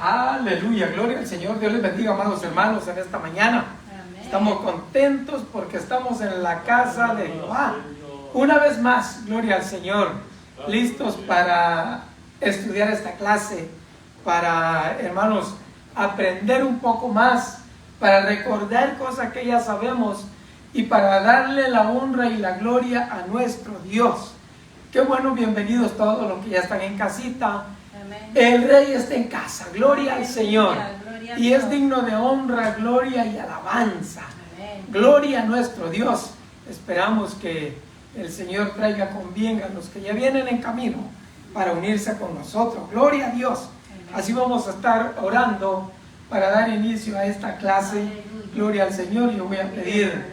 Aleluya, gloria al Señor. Dios les bendiga, amados hermanos, en esta mañana. Amén. Estamos contentos porque estamos en la casa de Jehová. Una vez más, gloria al Señor, listos para estudiar esta clase, para, hermanos, aprender un poco más, para recordar cosas que ya sabemos y para darle la honra y la gloria a nuestro Dios. Qué bueno, bienvenidos todos los que ya están en casita. Amén. El Rey está en casa, gloria al Señor. Gloria y es digno de honra, gloria y alabanza. Amén. Gloria a nuestro Dios. Esperamos que el Señor traiga con bien a los que ya vienen en camino para unirse con nosotros. Gloria a Dios. Amén. Así vamos a estar orando para dar inicio a esta clase. Aleluya. Gloria al Señor. Yo voy a pedir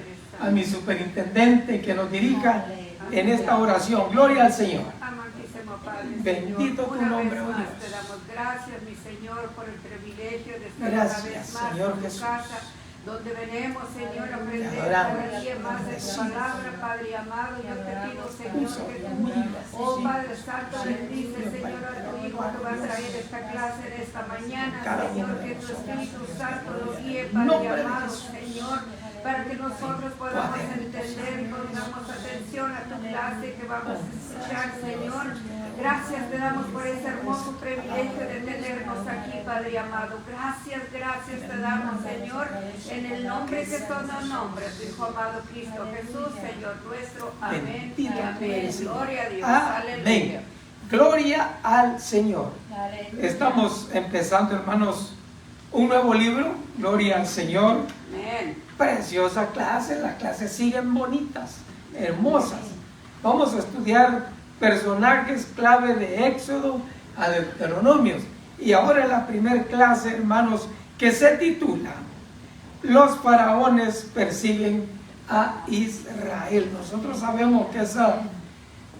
a mi superintendente que nos dirija en esta oración. Gloria al Señor. Amantísimo Padre, bendito tu nombre, oh Dios. Te damos gracias, mi Señor, por el privilegio de estar Gracias, una vez más Señor en tu Jesús. casa, donde venimos, Señor, a aprender cada día más de tu palabra, Padre amado. Yo te pido, Señor, que tú, oh Padre Santo, bendice, Señor, a tu Hijo que va a traer esta clase en esta mañana, Señor, que tu Espíritu Santo lo guíe, Padre amado, Señor, para que nosotros podamos entender y pongamos atención a tu clase que vamos a escuchar, Señor. Gracias te damos por ese hermoso privilegio de tenernos aquí, Padre amado. Gracias te damos, Señor, en el nombre que todo nombre, tu Hijo amado Cristo Jesús, Señor nuestro. Amén y amén. Gloria a Dios. Aleluya. Gloria al Señor. Estamos empezando, hermanos, un nuevo libro. Gloria al Señor. Amén. Preciosa clase, las clases siguen bonitas, hermosas. Vamos a estudiar personajes clave de Éxodo a Deuteronomios. Y ahora la primera clase, hermanos, que se titula Los faraones persiguen a Israel. Nosotros sabemos que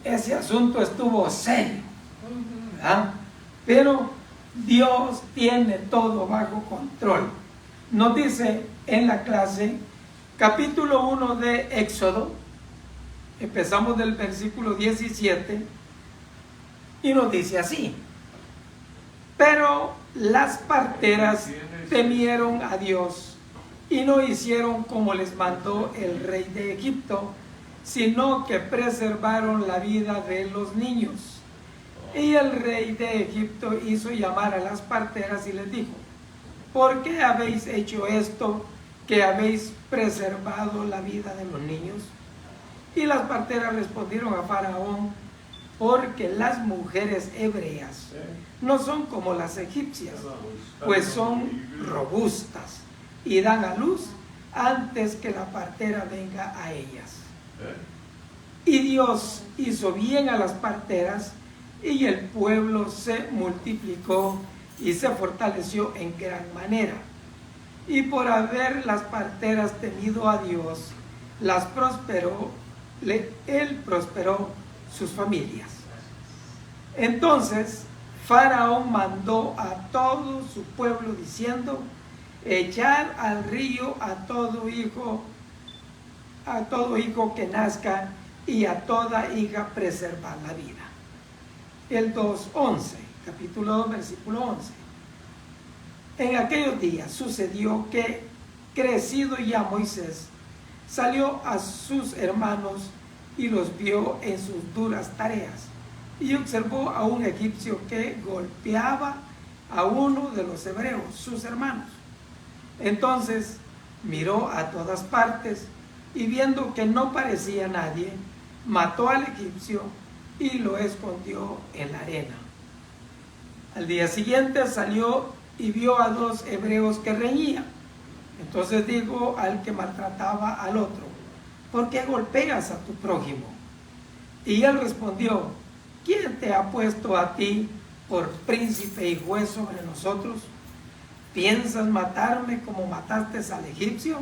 ese asunto estuvo serio, ¿verdad? Pero Dios tiene todo bajo control. Nos dice en la clase, capítulo 1 de Éxodo, empezamos del versículo 17, y nos dice así: pero las parteras temieron a Dios y no hicieron como les mandó el rey de Egipto, sino que preservaron la vida de los niños. Y el rey de Egipto hizo llamar a las parteras y les dijo: ¿por qué habéis hecho esto, que habéis preservado la vida de los niños? Y las parteras respondieron a Faraón: porque las mujeres hebreas no son como las egipcias, pues son robustas y dan a luz antes que la partera venga a ellas. Y Dios hizo bien a las parteras, y el pueblo se multiplicó y se fortaleció en gran manera. Y por haber las parteras temido a Dios, las prosperó, él prosperó sus familias. Entonces Faraón mandó a todo su pueblo diciendo: echar al río a todo hijo que nazca, y a toda hija preservar la vida. El 2:11, capítulo 2, versículo 11. En aquellos días sucedió que, crecido ya Moisés, salió a sus hermanos y los vio en sus duras tareas, y observó a un egipcio que golpeaba a uno de los hebreos, sus hermanos. Entonces miró a todas partes, y viendo que no parecía nadie, mató al egipcio y lo escondió en la arena. Al día siguiente salió y vio a dos hebreos que reñían. Entonces dijo al que maltrataba al otro: ¿por qué golpeas a tu prójimo? Y él respondió: ¿quién te ha puesto a ti por príncipe y juez sobre nosotros? ¿Piensas matarme como mataste al egipcio?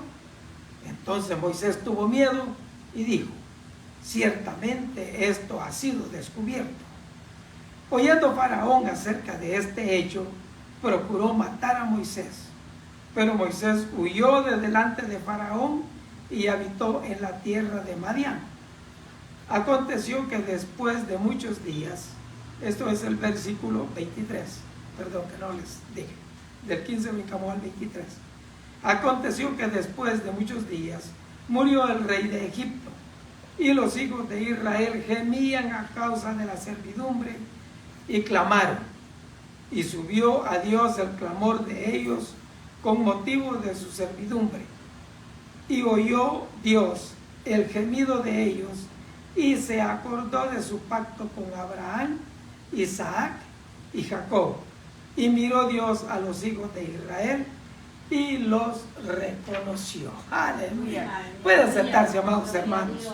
Entonces Moisés tuvo miedo y dijo: ciertamente esto ha sido descubierto. Oyendo Faraón acerca de este hecho, procuró matar a Moisés. Pero Moisés huyó de delante de Faraón y habitó en la tierra de Madián. Aconteció que después de muchos días, esto es el versículo 23, perdón que no les dije. del 15 brincamos al 23. Aconteció que después de muchos días murió el rey de Egipto, y los hijos de Israel gemían a causa de la servidumbre y clamaron, y subió a Dios el clamor de ellos con motivo de su servidumbre, y oyó Dios el gemido de ellos, y se acordó de su pacto con Abraham, Isaac y Jacob, y miró Dios a los hijos de Israel y los reconoció. Aleluya. Pueden sentarse, amados hermanos.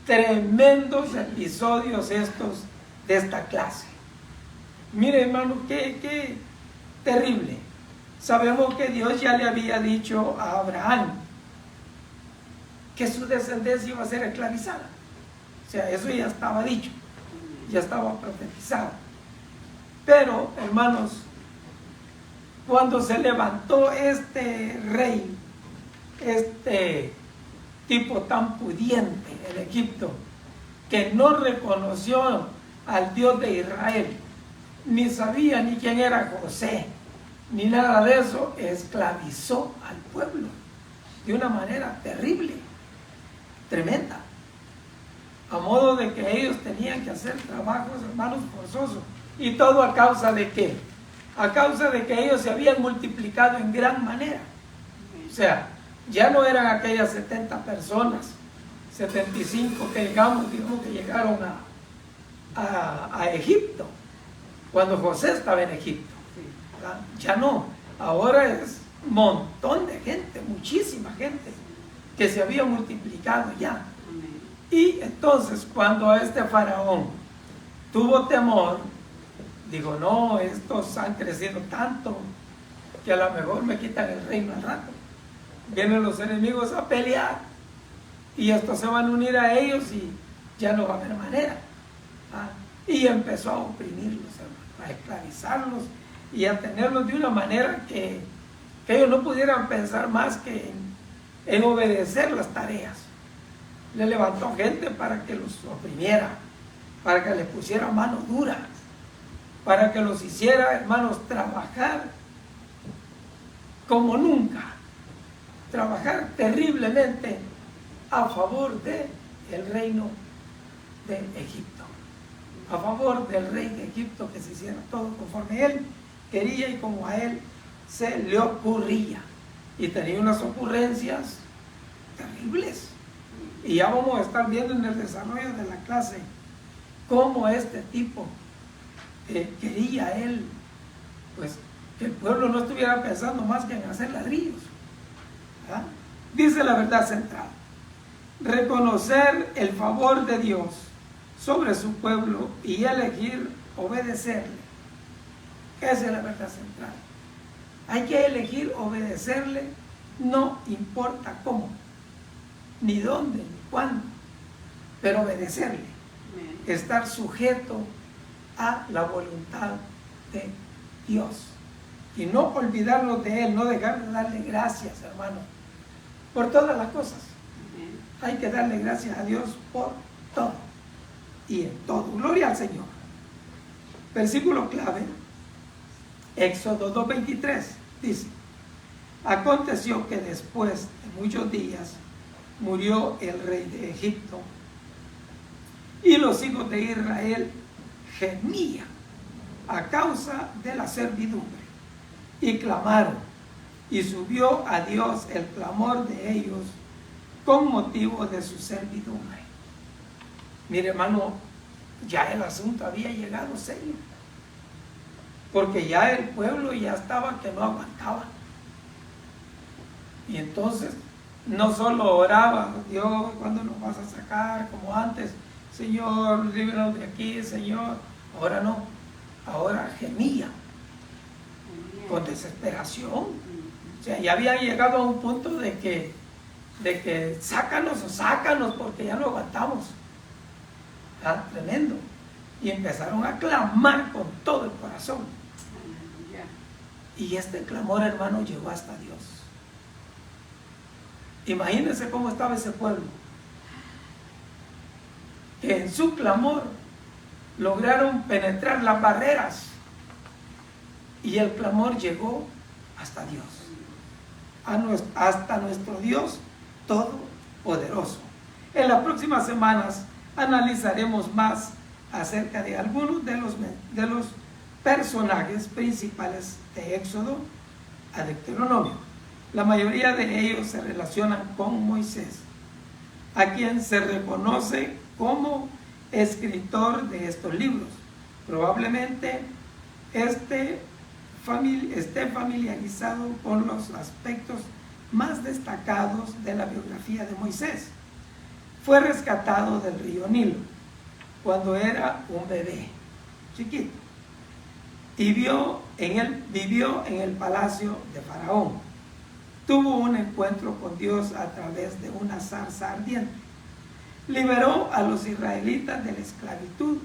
Tremendos episodios estos de esta clase. Mire, hermano, qué terrible. Sabemos que Dios ya le había dicho a Abraham que su descendencia iba a ser esclavizada. O sea, eso ya estaba dicho, ya estaba profetizado. Pero, hermanos, cuando se levantó este rey, este tipo tan pudiente en Egipto, que no reconoció al Dios de Israel, ni sabía ni quién era José, ni nada de eso, esclavizó al pueblo de una manera terrible, tremenda, a modo de que ellos tenían que hacer trabajos, hermanos, forzosos. ¿Y todo a causa de qué? A causa de que ellos se habían multiplicado en gran manera. O sea, ya no eran aquellas 70 personas, 75 que digamos que llegaron a Egipto, cuando José estaba en Egipto. ¿Verdad? Ya no, ahora es un montón de gente, muchísima gente, que se había multiplicado ya. Y entonces cuando este faraón tuvo temor, digo, no, estos han crecido tanto que a lo mejor me quitan el reino al rato. Vienen los enemigos a pelear y estos se van a unir a ellos y ya no va a haber manera. ¿Ah? Y empezó a oprimirlos, a esclavizarlos y a tenerlos de una manera que ellos no pudieran pensar más que en obedecer las tareas. Le levantó gente para que los oprimiera, para que les pusiera mano dura, para que los hiciera, hermanos, trabajar como nunca, trabajar terriblemente a favor del reino de Egipto, a favor del rey de Egipto, que se hiciera todo conforme él quería y como a él se le ocurría. Y tenía unas ocurrencias terribles. Y ya vamos a estar viendo en el desarrollo de la clase cómo este tipo quería él, pues, que el pueblo no estuviera pensando más que en hacer ladrillos. ¿Ah? Dice la verdad central: reconocer el favor de Dios sobre su pueblo y elegir obedecerle. Esa es la verdad central. Hay que elegir obedecerle, no importa cómo, ni dónde, ni cuándo, pero obedecerle. Estar sujeto a la voluntad de Dios y no olvidarnos de Él, no dejar de darle gracias, hermano, por todas las cosas. Hay que darle gracias a Dios por todo y en todo. Gloria al Señor. Versículo clave, Éxodo 2:23, dice: aconteció que después de muchos días murió el rey de Egipto, y los hijos de Israel gemían a causa de la servidumbre, y clamaron, y subió a Dios el clamor de ellos con motivo de su servidumbre. Mire, hermano, ya el asunto había llegado serio, porque ya el pueblo ya estaba que no aguantaba. Y entonces no solo oraba: Dios, ¿cuándo nos vas a sacar? Como antes, Señor, líbranos de aquí, Señor. Ahora no, ahora gemía con desesperación. O sea, ya había llegado a un punto de que sácanos porque ya no aguantamos. ¿Ah? Tremendo. Y empezaron a clamar con todo el corazón. Y este clamor, hermano, llegó hasta Dios. Imagínense cómo estaba ese pueblo, que en su clamor lograron penetrar las barreras, y el clamor llegó hasta Dios, hasta nuestro Dios Todopoderoso. En las próximas semanas analizaremos más acerca de algunos de los personajes principales de Éxodo a Deuteronomio. La mayoría de ellos se relacionan con Moisés, a quien se reconoce como escritor de estos libros. Probablemente esté familiarizado con los aspectos más destacados de la biografía de Moisés. Fue rescatado del río Nilo cuando era un bebé chiquito y vivió en el palacio de Faraón. Tuvo un encuentro con Dios a través de una zarza ardiente. Liberó a los israelitas de la esclavitud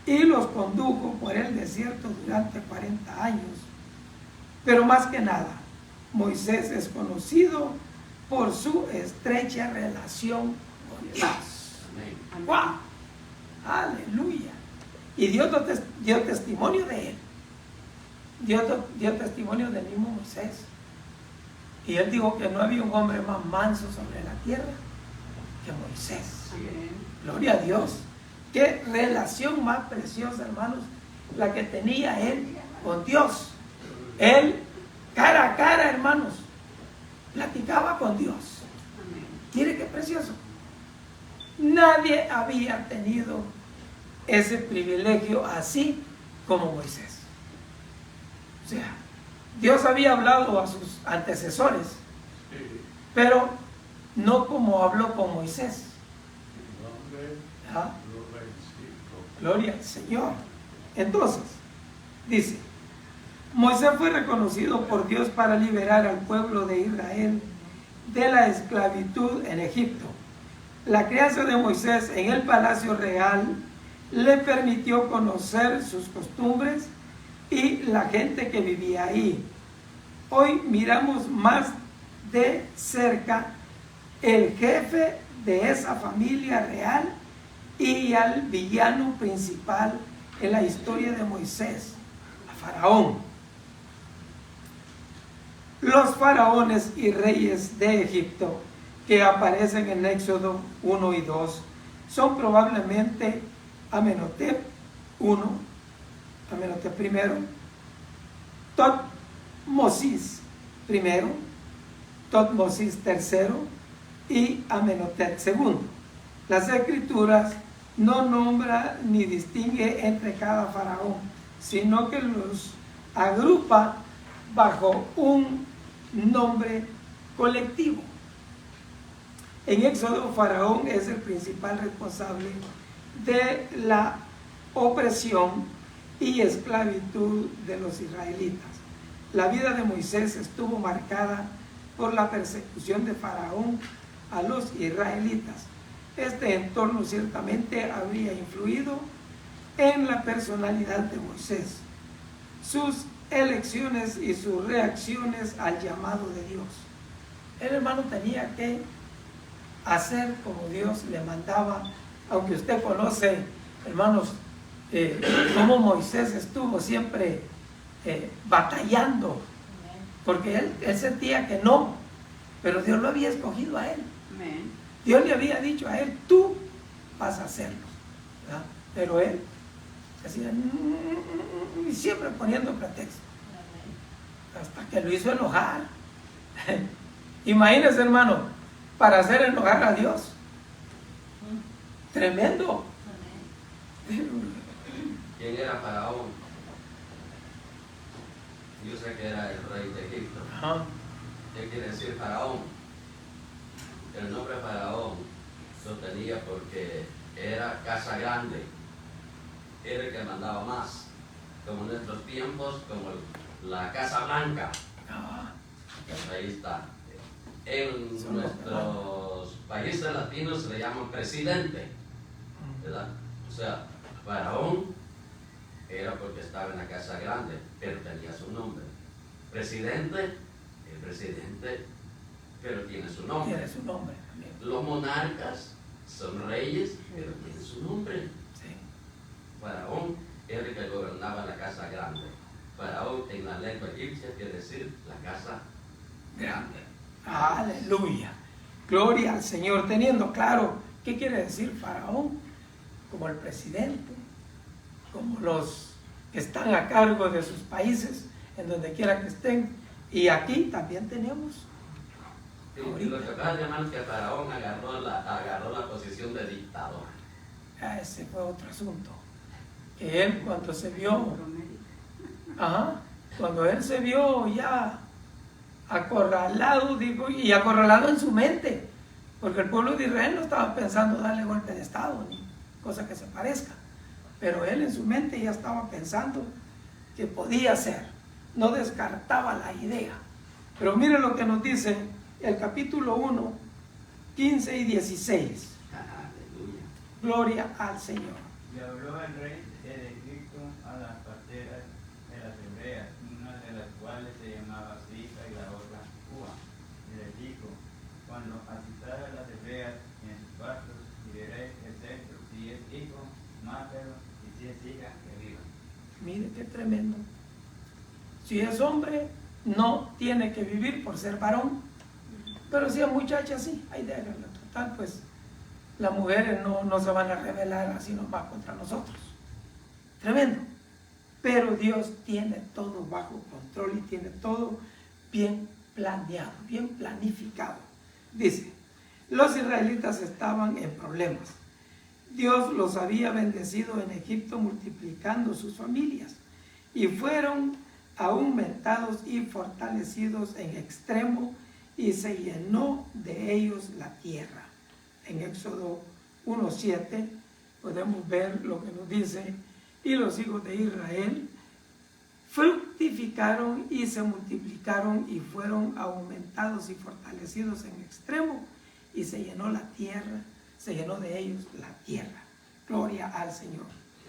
y los condujo por el desierto durante 40 años. Pero más que nada, Moisés es conocido por su estrecha relación con Dios. ¡Wow! ¡Aleluya! Y Dios dio testimonio de él. Dio testimonio del mismo Moisés. Y él dijo que no había un hombre más manso sobre la tierra que Moisés. Gloria a Dios. Qué relación más preciosa, hermanos, la que tenía él con Dios. Él, cara a cara, hermanos, platicaba con Dios. Mire qué precioso. Nadie había tenido ese privilegio así como Moisés. O sea, Dios había hablado a sus antecesores, pero no como habló con Moisés. ¿Ah? Gloria al Señor. Entonces, dice, Moisés fue reconocido por Dios para liberar al pueblo de Israel de la esclavitud en Egipto. La crianza de Moisés en el palacio real le permitió conocer sus costumbres y la gente que vivía ahí. Hoy miramos más de cerca el jefe de esa familia real y al villano principal en la historia de Moisés, a Faraón. Los faraones y reyes de Egipto que aparecen en Éxodo 1 y 2 son probablemente Amenhotep I, Thutmosis I, Thutmosis III y Amenhotep II. Las escrituras no nombra ni distingue entre cada faraón, sino que los agrupa bajo un nombre colectivo. En Éxodo, Faraón es el principal responsable de la opresión y esclavitud de los israelitas. La vida de Moisés estuvo marcada por la persecución de Faraón a los israelitas. Este entorno ciertamente habría influido en la personalidad de Moisés, sus elecciones y sus reacciones al llamado de Dios. El hermano tenía que hacer como Dios le mandaba, aunque usted conoce, hermanos, cómo Moisés estuvo siempre batallando, porque él sentía que no, pero Dios lo había escogido a él. Dios le había dicho a él, tú vas a hacerlo, ¿verdad? Pero él decía, y siempre poniendo pretexto, hasta que lo hizo enojar. Imagínense, hermano, para hacer enojar a Dios. Tremendo. ¿Quién era Faraón? Yo sé que era el rey de Egipto. ¿Qué quiere decir Faraón? El nombre Faraón lo tenía porque era casa grande, era el que mandaba más, como en nuestros tiempos, como la Casa Blanca. Ahí está. En nuestros países latinos se le llaman presidente, ¿verdad? O sea, Faraón era porque estaba en la casa grande, pero tenía su nombre. Presidente, el presidente, pero tiene su nombre. Tiene su nombre. Los monarcas son reyes, pero tienen su nombre. Sí. Faraón era el que gobernaba la casa grande. Faraón faraón en la lengua egipcia quiere decir la casa grande. Aleluya. Gloria al Señor. Teniendo claro qué quiere decir faraón, como el presidente, como los que están a cargo de sus países, en donde quiera que estén. Y aquí también tenemos. Y lo que pasa, hermanos, que faraón agarró la posición de dictador. Ese fue otro asunto. Que él cuando se vio, cuando él se vio ya acorralado, digo, y acorralado en su mente, porque el pueblo de Israel no estaba pensando darle golpe de estado ni cosa que se parezca, pero él en su mente ya estaba pensando que podía ser, no descartaba la idea. Pero mire lo que nos dice el capítulo 1, 15 y 16. Aleluya. Gloria al Señor. Y habló el rey de Egipto a las parteras de las hebreas, una de las cuales se llamaba Sisa y la otra Púa. Y les dijo: cuando asistáis a las hebreas en sus partos, y veréis el sexo, si es hijo, mátalo, y si es hija, que viva. Mire qué tremendo. Si es hombre, no tiene que vivir por ser varón. Pero si es muchacha, sí, hay de la total, pues las mujeres no se van a rebelar así nomás contra nosotros. Tremendo. Pero Dios tiene todo bajo control y tiene todo bien planeado, bien planificado. Dice, los israelitas estaban en problemas. Dios los había bendecido en Egipto multiplicando sus familias y fueron aumentados y fortalecidos en extremo y se llenó de ellos la tierra. En Éxodo 1:7 podemos ver lo que nos dice: y los hijos de Israel fructificaron y se multiplicaron y fueron aumentados y fortalecidos en extremo y se llenó la tierra, se llenó de ellos la tierra. Gloria al Señor.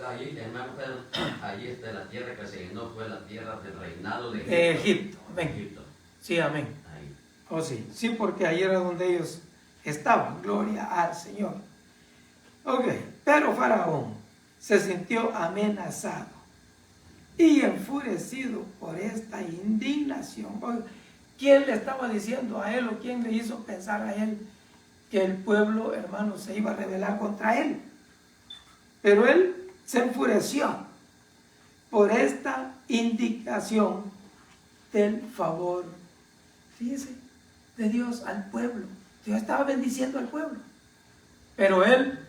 Allí, hermano Pedro, allí está la tierra que se llenó, fue la tierra del reinado de Egipto. Amén. Egipto. Sí, amén. Ahí. Oh, sí, sí, porque ahí era donde ellos estaban. Gloria al Señor. Ok, pero Faraón se sintió amenazado y enfurecido por esta indignación. ¿Quién le estaba diciendo a él o quién le hizo pensar a él que el pueblo, hermano, se iba a rebelar contra él? Pero él se enfureció por esta indicación del favor, fíjese, de Dios al pueblo. Dios estaba bendiciendo al pueblo, pero él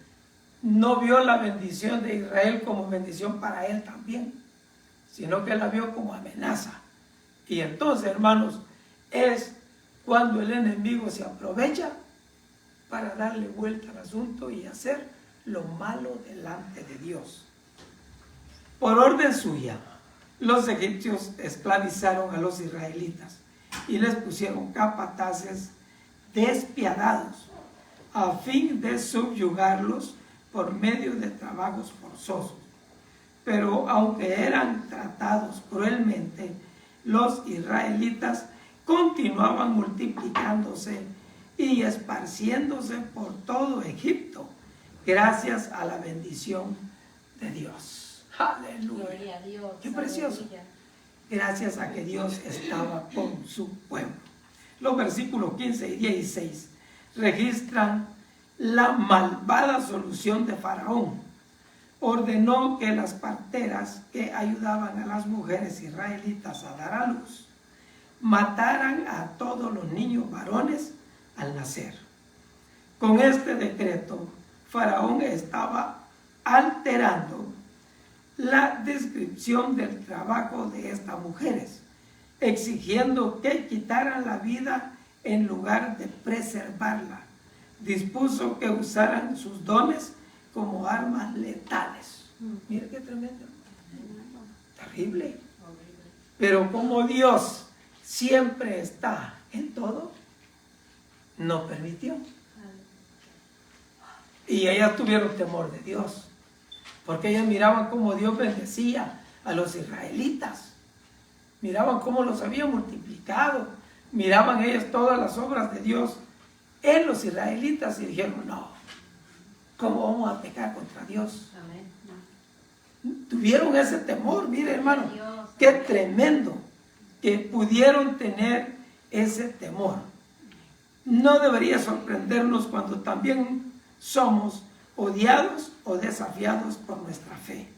no vio la bendición de Israel como bendición para él también, sino que la vio como amenaza. Y entonces, hermanos, es cuando el enemigo se aprovecha para darle vuelta al asunto y hacer lo malo delante de Dios. Por orden suya, los egipcios esclavizaron a los israelitas y les pusieron capataces despiadados a fin de subyugarlos por medio de trabajos forzosos. Pero aunque eran tratados cruelmente, los israelitas continuaban multiplicándose y esparciéndose por todo Egipto, gracias a la bendición de Dios. Aleluya. Gloria a Dios. Qué precioso. Aleluya. Gracias a que Dios estaba con su pueblo. Los versículos 15 y 16 registran la malvada solución de Faraón. Ordenó que las parteras que ayudaban a las mujeres israelitas a dar a luz mataran a todos los niños varones al nacer. Con este decreto, Faraón estaba alterando la descripción del trabajo de estas mujeres, exigiendo que quitaran la vida en lugar de preservarla. Dispuso que usaran sus dones como armas letales. Mire qué tremendo. Terrible. Pero como Dios siempre está en todo, no permitió. Y ellas tuvieron temor de Dios, porque ellas miraban cómo Dios bendecía a los israelitas, miraban cómo los había multiplicado, miraban ellas todas las obras de Dios en los israelitas y dijeron: no, ¿cómo vamos a pecar contra Dios? tuvieron ese temor. Mire, hermano, qué tremendo que pudieron tener ese temor. No debería sorprendernos cuando también somos odiados o desafiados por nuestra fe.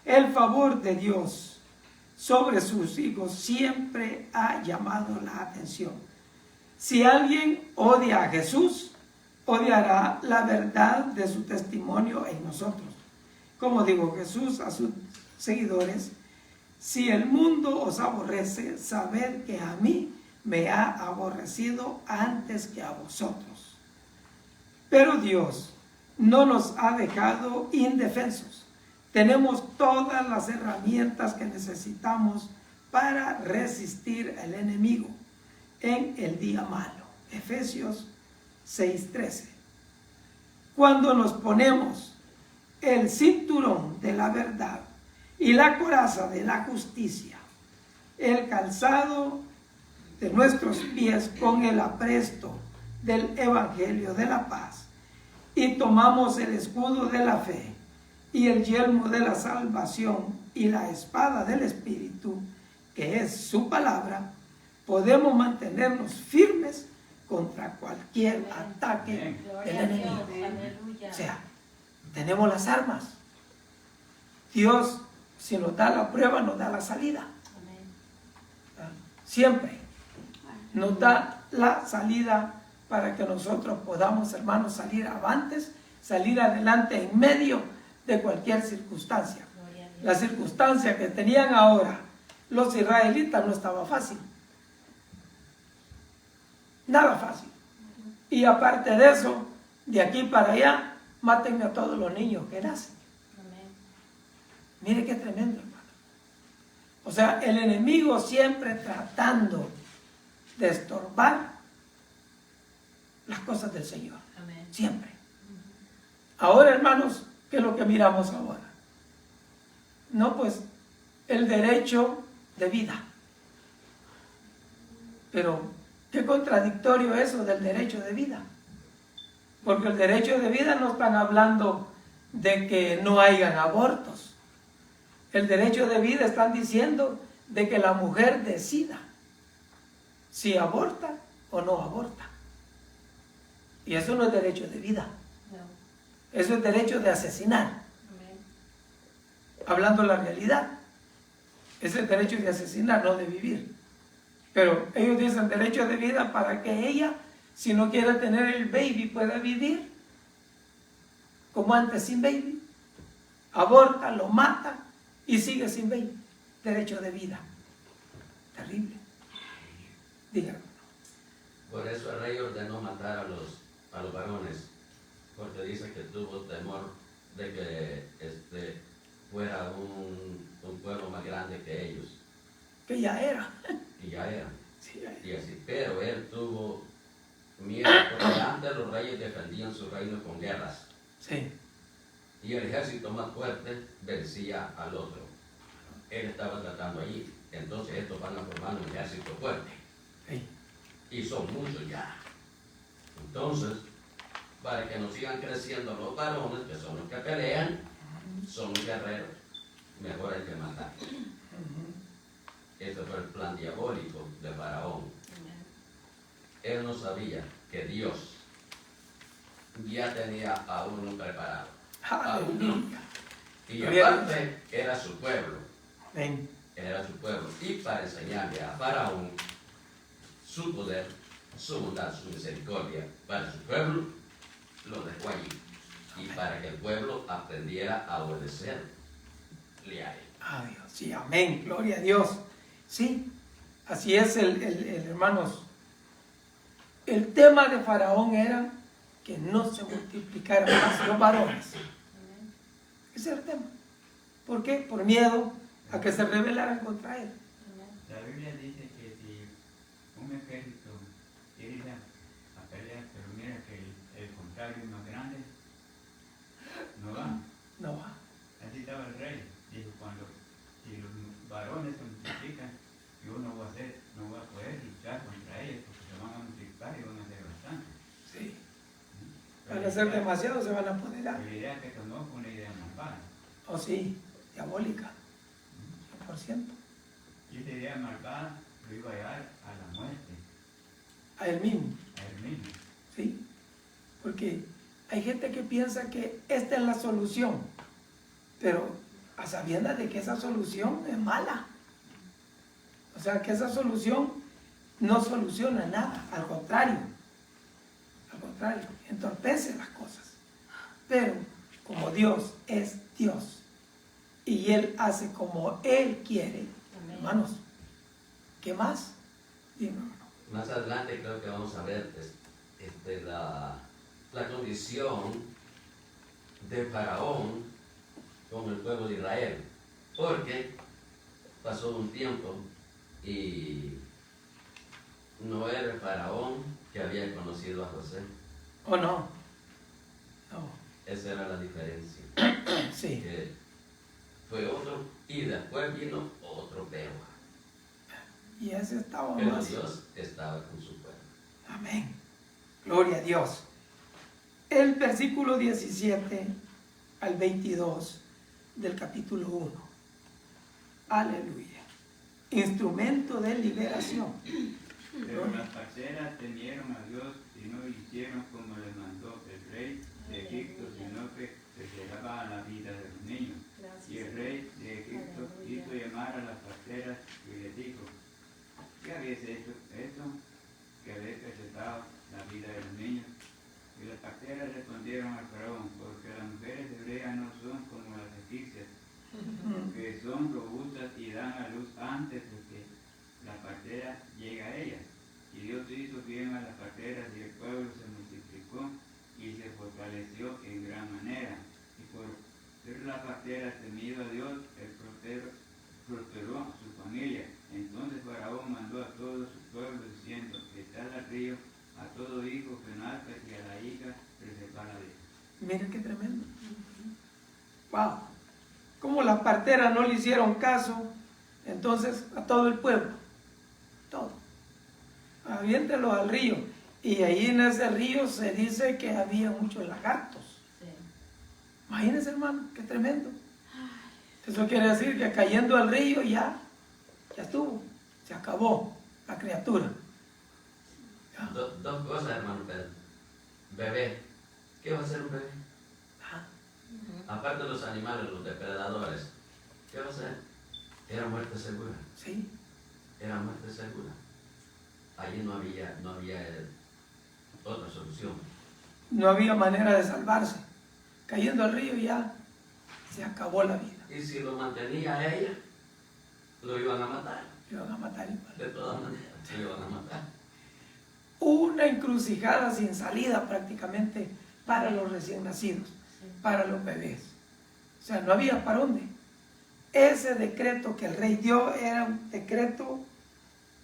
El favor de Dios sobre sus hijos siempre ha llamado la atención. Si alguien odia a Jesús, odiará la verdad de su testimonio en nosotros. Como dijo Jesús a sus seguidores, si el mundo os aborrece, sabed que a mí me ha aborrecido antes que a vosotros. Pero Dios no nos ha dejado indefensos. Tenemos todas las herramientas que necesitamos para resistir al enemigo en el día malo. Efesios 6:13. Cuando nos ponemos el cinturón de la verdad y la coraza de la justicia, el calzado de nuestros pies con el apresto del evangelio de la paz, y tomamos el escudo de la fe y el yelmo de la salvación y la espada del Espíritu, que es su palabra, podemos mantenernos firmes contra cualquier ataque del enemigo. O sea, tenemos las armas. Dios, si nos da la prueba, nos da la salida. Siempre nos da la salida para que nosotros podamos, hermanos, salir avantes, salir adelante en medio de cualquier circunstancia. La circunstancia que tenían ahora los israelitas no estaba fácil. Nada fácil. Y aparte de eso, de aquí para allá, mátenme a todos los niños que nacen. Mire qué tremendo, hermano. O sea, el enemigo siempre tratando de estorbar las cosas del Señor. Amén. Siempre. Ahora, hermanos, ¿qué es lo que miramos ahora? No, pues, el derecho de vida. Pero, qué contradictorio eso del derecho de vida. Porque el derecho de vida no están hablando de que no hayan abortos. El derecho de vida están diciendo de que la mujer decida si aborta o no aborta. Y eso no es derecho de vida. No. Eso es derecho de asesinar. Amén. Hablando la realidad. Es el derecho de asesinar, no de vivir. Pero ellos dicen derecho de vida para que ella, si no quiere tener el baby, pueda vivir como antes sin baby. Aborta, lo mata y sigue sin baby. Derecho de vida. Terrible. Dígame. Por eso el rey ordenó matar a los varones, porque dice que tuvo temor de que fuera un pueblo más grande que ellos. Que ya era. Y ya era. Sí, ya era. Y así, pero él tuvo miedo, porque antes los reyes defendían su reino con guerras. Sí. Y el ejército más fuerte vencía al otro. Él estaba tratando allí. Entonces estos van a formar un ejército fuerte. Sí. Y son muchos ya. Entonces, para que no sigan creciendo los varones, que son los que pelean, son los guerreros, mejor hay que matar. Ese fue el plan diabólico de Faraón. Él no sabía que Dios ya tenía a uno preparado. Aleluya. Y aparte era su pueblo. Ven. Era su pueblo. Y para enseñarle a Faraón su poder, su bondad, su misericordia para su pueblo, lo dejó allí. Y para que el pueblo aprendiera a obedecerle a él. Ay, Dios, sí, amén, gloria a Dios. Sí, así es hermanos. El tema de Faraón era que no se multiplicaran más los varones. Ese era el tema. ¿Por qué? Por miedo a que se rebelaran contra él. La Biblia dice que si un ejército quiere ir a pelear, pero mira que el contrario es más grande, no va. No va. Así estaba el rey. Dijo, si los varones se multiplican, yo no voy a poder luchar contra ellos, porque se van a multiplicar y van a ser bastantes. Sí. Van a ser demasiados, se van a apoderar. La idea que tomó fue una idea malvada. Oh, sí, diabólica, 100%. Y sería malvada, lo iba a llevar a la muerte, A él mismo, a él mismo. ¿sí? Porque hay gente que piensa que esta es la solución, pero a sabiendas de que esa solución es mala. O sea, que esa solución no soluciona nada, al contrario, entorpece las cosas. Pero como Dios es Dios y Él hace como Él quiere, hermanos, ¿qué más? Dime, hermano. Más adelante creo que vamos a ver la condición de Faraón con el pueblo de Israel, porque pasó un tiempo y no era el Faraón que había conocido a José. ¿O no? No. Esa era la diferencia. Sí. Que fue otro y después vino otro peor. Y ese estaba Pero más. Dios estaba con su pueblo. Amén. Gloria a Dios. El versículo 17 al 22 del capítulo 1. Aleluya. Instrumento de liberación. Pero las parceras temieron a Dios y no hicieron como les mandó el rey de Egipto, sino que preservaba la vida de los niños. Y el rey de Egipto hizo llamar a las parceras y les dijo: ¿qué habéis hecho esto? Que habéis preservado la vida de los niños. Y las parceras respondieron al faraón: porque las mujeres hebreas no son como las egipcias, que son robustas y dan a luz antes de que la partera llegue a ellas. Y Dios hizo bien a las parteras y el pueblo se multiplicó y se fortaleció en gran manera. Y por ser la partera temido a Dios, el prosperó su familia. Entonces Faraón mandó a todo su pueblo diciendo: echad al río a todo hijo que nazca y a la hija preservar la vida. Miren qué tremendo. Wow. Como las parteras no le hicieron caso, entonces a todo el pueblo, todo. Aviéntelo al río. Y ahí en ese río se dice que había muchos lagartos. Sí. Imagínense, hermano, qué tremendo. Eso quiere decir que cayendo al río ya estuvo, se acabó la criatura. Dos cosas, hermano Pedro. Bebé. ¿Qué va a hacer un bebé? Aparte de los animales, los depredadores, ¿qué va a hacer? Era muerte segura. Sí. Era muerte segura. Allí no había otra solución. No había manera de salvarse. Cayendo al río ya se acabó la vida. Y si lo mantenía a ella, lo iban a matar. Lo iban a matar igual. De todas maneras, lo iban a matar. Una encrucijada sin salida prácticamente para los recién nacidos, para los bebés. O sea, no había para dónde. Ese decreto que el rey dio era un decreto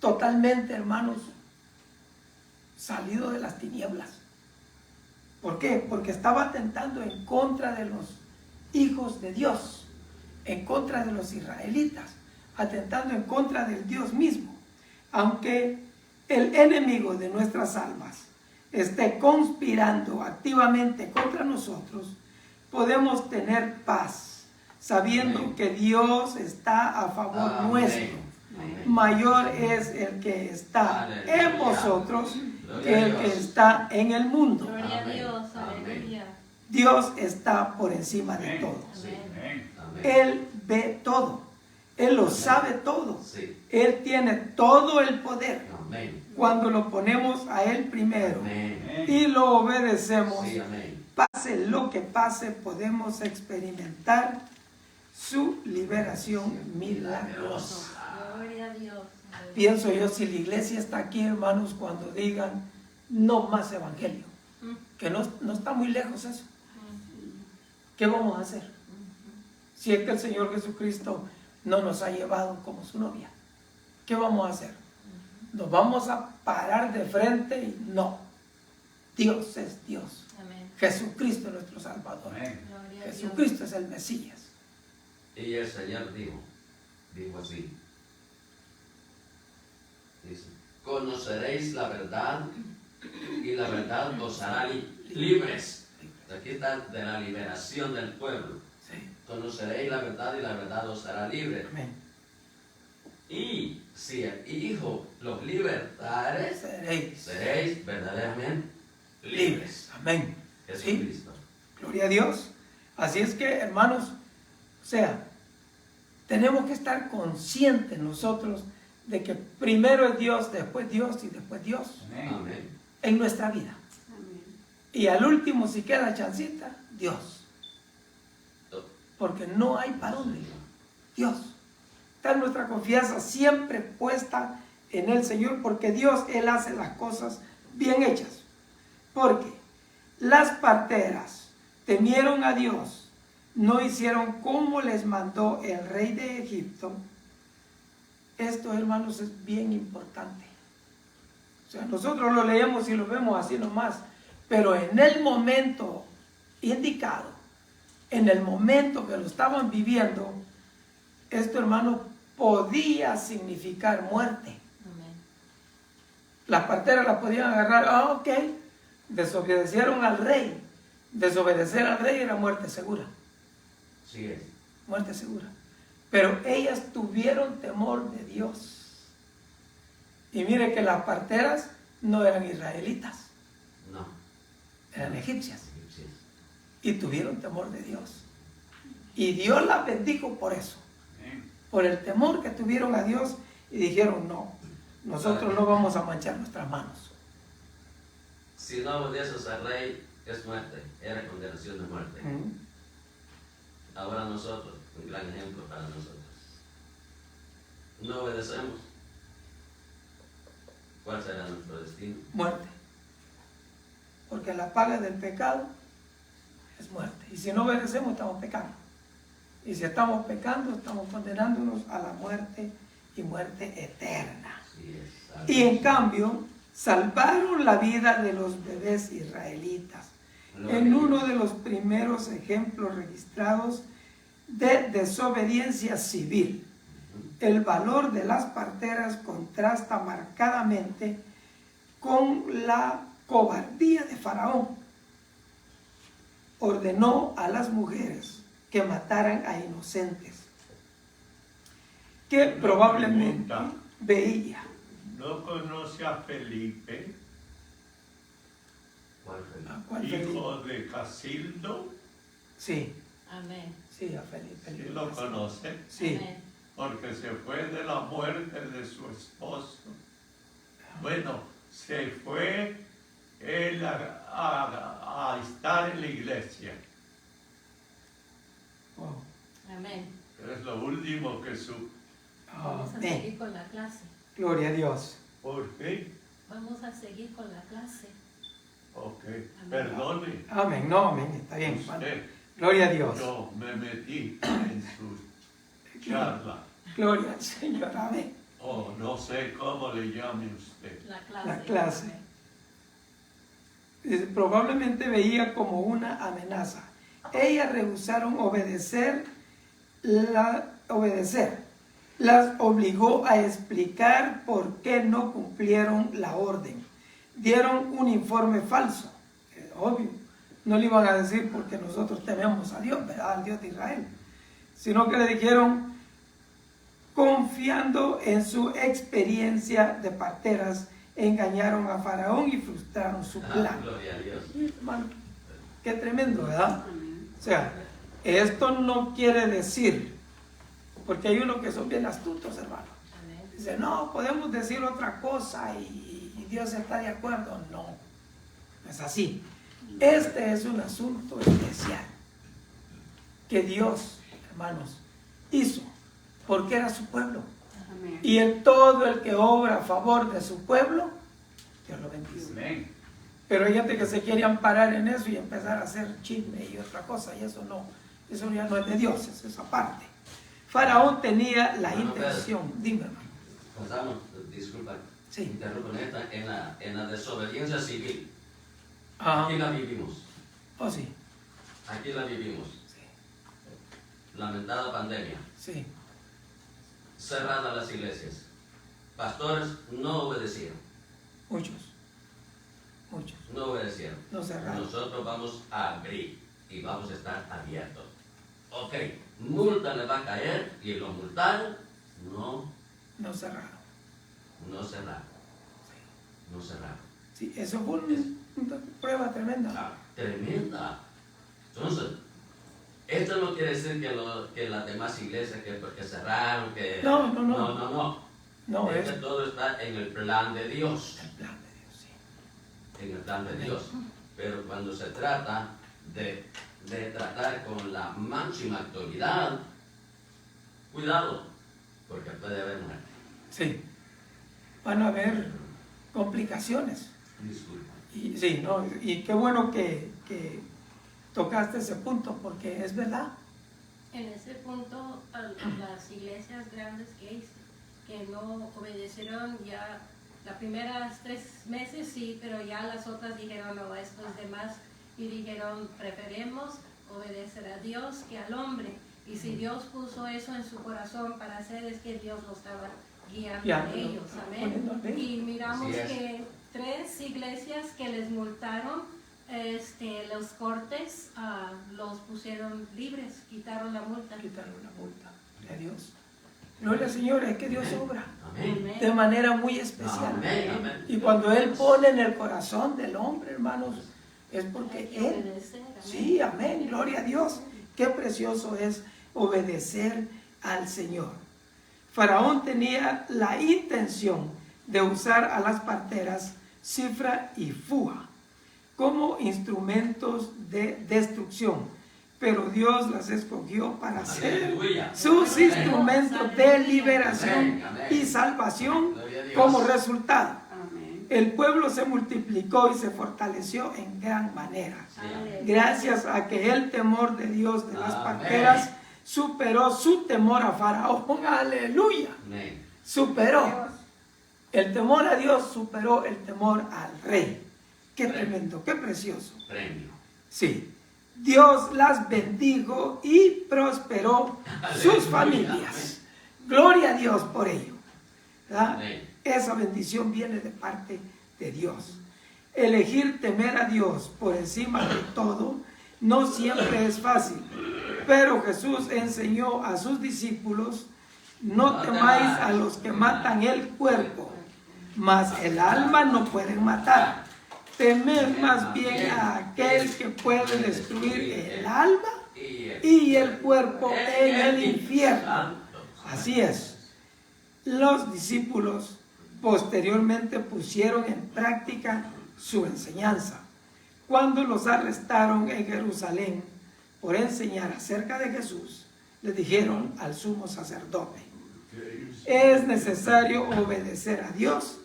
totalmente, hermanos, salido de las tinieblas. ¿Por qué? Porque estaba atentando en contra de los hijos de Dios, en contra de los israelitas, atentando en contra del Dios mismo. Aunque el enemigo de nuestras almas esté conspirando activamente contra nosotros, podemos tener paz, sabiendo Amén. que Dios está a favor Amén. nuestro. Amén. Mayor es el que está Aleluya. en vosotros Gloria que a el Dios. que está en el mundo. Gloria a Amén. Dios, Amén. aleluya. Dios está por encima de Amén. todo. Sí. Amén. Amén. Él ve todo. Él lo Amén. sabe todo. Sí. Él tiene todo el poder. Amén. Cuando lo ponemos a Él primero Amén. y lo obedecemos, Sí, amén. pase lo que pase, podemos experimentar su liberación milagrosa. Gloria a Dios. Pienso yo, si la iglesia está aquí, hermanos, cuando digan no más evangelio, que no está muy lejos eso, ¿qué vamos a hacer? Si es que el Señor Jesucristo no nos ha llevado como su novia, ¿qué vamos a hacer? Nos vamos a parar de frente y no. Dios es Dios. Amén. Jesucristo es nuestro Salvador. Amén. Gloria a Dios. Jesucristo es el Mesías. Y el Señor dijo así. Dice, conoceréis la verdad y la verdad os hará libres. Aquí está de la liberación del pueblo. Sí. Conoceréis la verdad y la verdad os hará libre. Amén. Y si el Hijo los libertares, seréis verdaderamente libres. Amén. Jesucristo. Gloria a Dios. Así es que, hermanos, o sea, tenemos que estar conscientes nosotros de que primero es Dios, después Dios y después Dios. Amén. En nuestra vida. Amén. Y al último, si queda chancita, Dios. Porque no hay para dónde. Dios. Está nuestra confianza siempre puesta en el Señor, porque Dios, Él hace las cosas bien hechas. Porque las parteras temieron a Dios, no hicieron como les mandó el rey de Egipto. Esto, hermanos, es bien importante. O sea, nosotros lo leemos y lo vemos así nomás, pero en el momento indicado, en el momento que lo estaban viviendo, esto, hermano, podía significar muerte. Amén. Las parteras las podían agarrar, ok, desobedecieron al rey. Desobedecer al rey era muerte segura. Sí es. Muerte segura. Pero ellas tuvieron temor de Dios. Y mire que las parteras no eran israelitas, No. eran egipcias. Sí. Y tuvieron temor de Dios. Y Dios las bendijo por eso. Por el temor que tuvieron a Dios y dijeron, no, nosotros no vamos a manchar nuestras manos. Si no obedeces al rey, es muerte. Era condenación de muerte. Ahora nosotros, un gran ejemplo para nosotros. No obedecemos. ¿Cuál será nuestro destino? Muerte. Porque la paga del pecado es muerte. Y si no obedecemos, estamos pecando. Y si estamos pecando, estamos condenándonos a la muerte y muerte eterna. Sí es. Y en cambio, salvaron la vida de los bebés israelitas. En uno de los primeros ejemplos registrados de desobediencia civil. El valor de las parteras contrasta marcadamente con la cobardía de Faraón. Ordenó a las mujeres que mataran a inocentes, que probablemente veía. ¿No conoce a Felipe, ¿Cuál fue? ¿A cuál Felipe? hijo de Casildo? Sí, Amén. sí, a Felipe. ¿Sí lo conoce? Sí, Amén. Porque se fue de la muerte de su esposo. Bueno, se fue él a estar en la iglesia. wow. Amén. Es lo último que supo. Vamos a Amén. seguir con la clase. Gloria a Dios. ¿Por qué? Vamos a seguir con la clase. Ok, Amén. perdone. Amén, no, amén, está bien. Usted, Gloria a Dios. yo me metí en su charla. Gloria al Señor, amén. O no sé cómo le llame usted. La clase. La clase. Dice, probablemente veía como una amenaza. Ellas rehusaron obedecer. Las obligó a explicar por qué no cumplieron la orden. Dieron un informe falso. Obvio. No le iban a decir porque nosotros tememos a Dios, ¿verdad? Al Dios de Israel. Sino que le dijeron, confiando en su experiencia de parteras, engañaron a Faraón y frustraron su plan. Gloria a Dios. Hermano, qué tremendo, ¿verdad? Amén. O sea, esto no quiere decir, porque hay unos que son bien astutos, hermano. Amén. Dice, no, podemos decir otra cosa y Dios está de acuerdo. No, no es así. Este es un asunto especial que Dios, hermanos, hizo porque era su pueblo. Amén. Y en todo el que obra a favor de su pueblo, Dios lo bendice. Amén. Pero hay gente que se quiere amparar en eso y empezar a hacer chisme y otra cosa, y eso no, eso ya no es de Dios, es esa parte. Faraón tenía la intención, dime, hermano. Pasamos, disculpa, Sí. interrumpo en la desobediencia civil. Ah, Aquí la vivimos. oh, sí, Aquí la vivimos. sí, Lamentada pandemia. sí, Cerradas las iglesias. Pastores no obedecieron. muchos, No obedecieron. no cerraron. Nosotros vamos a abrir y vamos a estar abiertos. ok, multa le va a caer y lo multaron, No cerraron. no cerraron. No cerraron. Sí, eso fue una prueba tremenda. Tremenda. Entonces, esto no quiere decir que las demás iglesias que porque cerraron, que... No. No, es que todo está en el plan de Dios. el plan de Dios, sí. En el plan de Dios. Pero cuando se trata de tratar con la máxima autoridad, cuidado, porque puede haber muerte. Sí. Van a haber complicaciones. Disculpa. Y, sí, no, y qué bueno que tocaste ese punto, porque es verdad. En ese punto, las iglesias grandes que no obedecieron ya las primeras 3 meses, sí, pero ya las otras dijeron, no, esto es de más, y dijeron, preferimos obedecer a Dios que al hombre. Y si Dios puso eso en su corazón para hacer, es que Dios lo estaba guiando a ellos, amén. Y miramos que 3 iglesias que les multaron, los cortes los pusieron libres, quitaron la multa. Quitaron la multa de Dios. Gloria al Señor, es que Dios obra Amén. de manera muy especial. Amén. Y cuando Él pone en el corazón del hombre, hermanos, es porque Hay que Él... obedecer, amén. Sí, amén, gloria a Dios. Qué precioso es obedecer al Señor. Faraón tenía la intención de usar a las parteras Cifra y Fúa como instrumentos de destrucción, pero Dios las escogió para ser sus instrumentos de liberación y salvación como resultado. El pueblo se multiplicó y se fortaleció en gran manera, gracias a que el temor de Dios de las parteras superó su temor a Faraón. Aleluya. Superó. El temor a Dios superó el temor al rey. Qué tremendo, qué precioso. Premio. Sí. Dios las bendijo y prosperó sus familias. Gloria a Dios por ello. ¿Verdad? Esa bendición viene de parte de Dios. Elegir temer a Dios por encima de todo no siempre es fácil, pero Jesús enseñó a sus discípulos: no temáis a los que matan el cuerpo, mas el alma no pueden matar. Temed más bien a aquel que puede destruir el alma y el cuerpo en el infierno. Así es. Los discípulos posteriormente pusieron en práctica su enseñanza. Cuando los arrestaron en Jerusalén por enseñar acerca de Jesús, le dijeron al sumo sacerdote: es necesario obedecer a Dios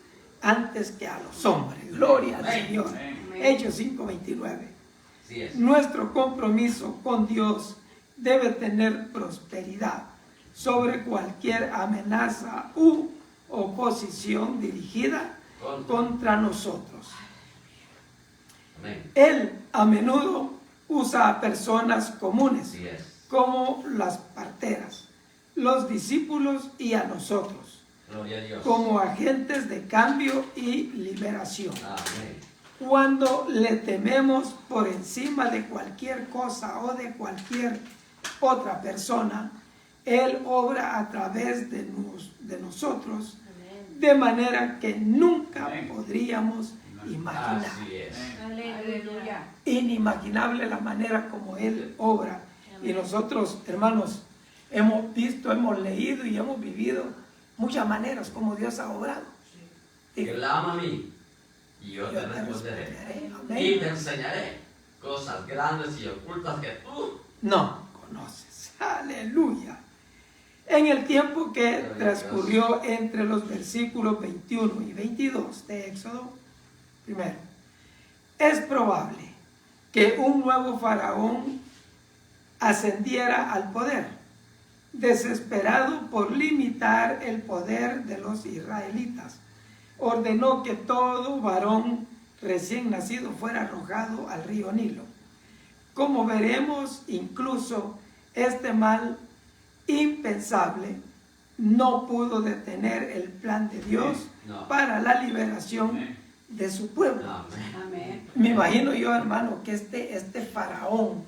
antes que a los hombres. Gloria al Señor. Hechos 5:29. Nuestro compromiso con Dios debe tener prosperidad sobre cualquier amenaza u oposición dirigida contra nosotros. Él a menudo usa a personas comunes como las parteras, los discípulos y a nosotros como agentes de cambio y liberación. Cuando le tememos por encima de cualquier cosa o de cualquier otra persona, Él obra a través de nosotros de manera que nunca podríamos imaginar. Aleluya. Inimaginable la manera como Él obra. Y nosotros, hermanos, hemos visto, hemos leído y hemos vivido muchas maneras como Dios ha obrado. Clama a mí y yo te responderé. Y te enseñaré cosas grandes y ocultas que tú no conoces. Aleluya. En el tiempo que transcurrió entre los versículos 21 y 22 de Éxodo, primero, es probable que un nuevo faraón ascendiera al poder, desesperado por limitar el poder de los israelitas. Ordenó que todo varón recién nacido fuera arrojado al río Nilo. Como veremos, incluso este mal impensable no pudo detener el plan de Dios para la liberación de su pueblo. Me imagino yo, hermano, que este faraón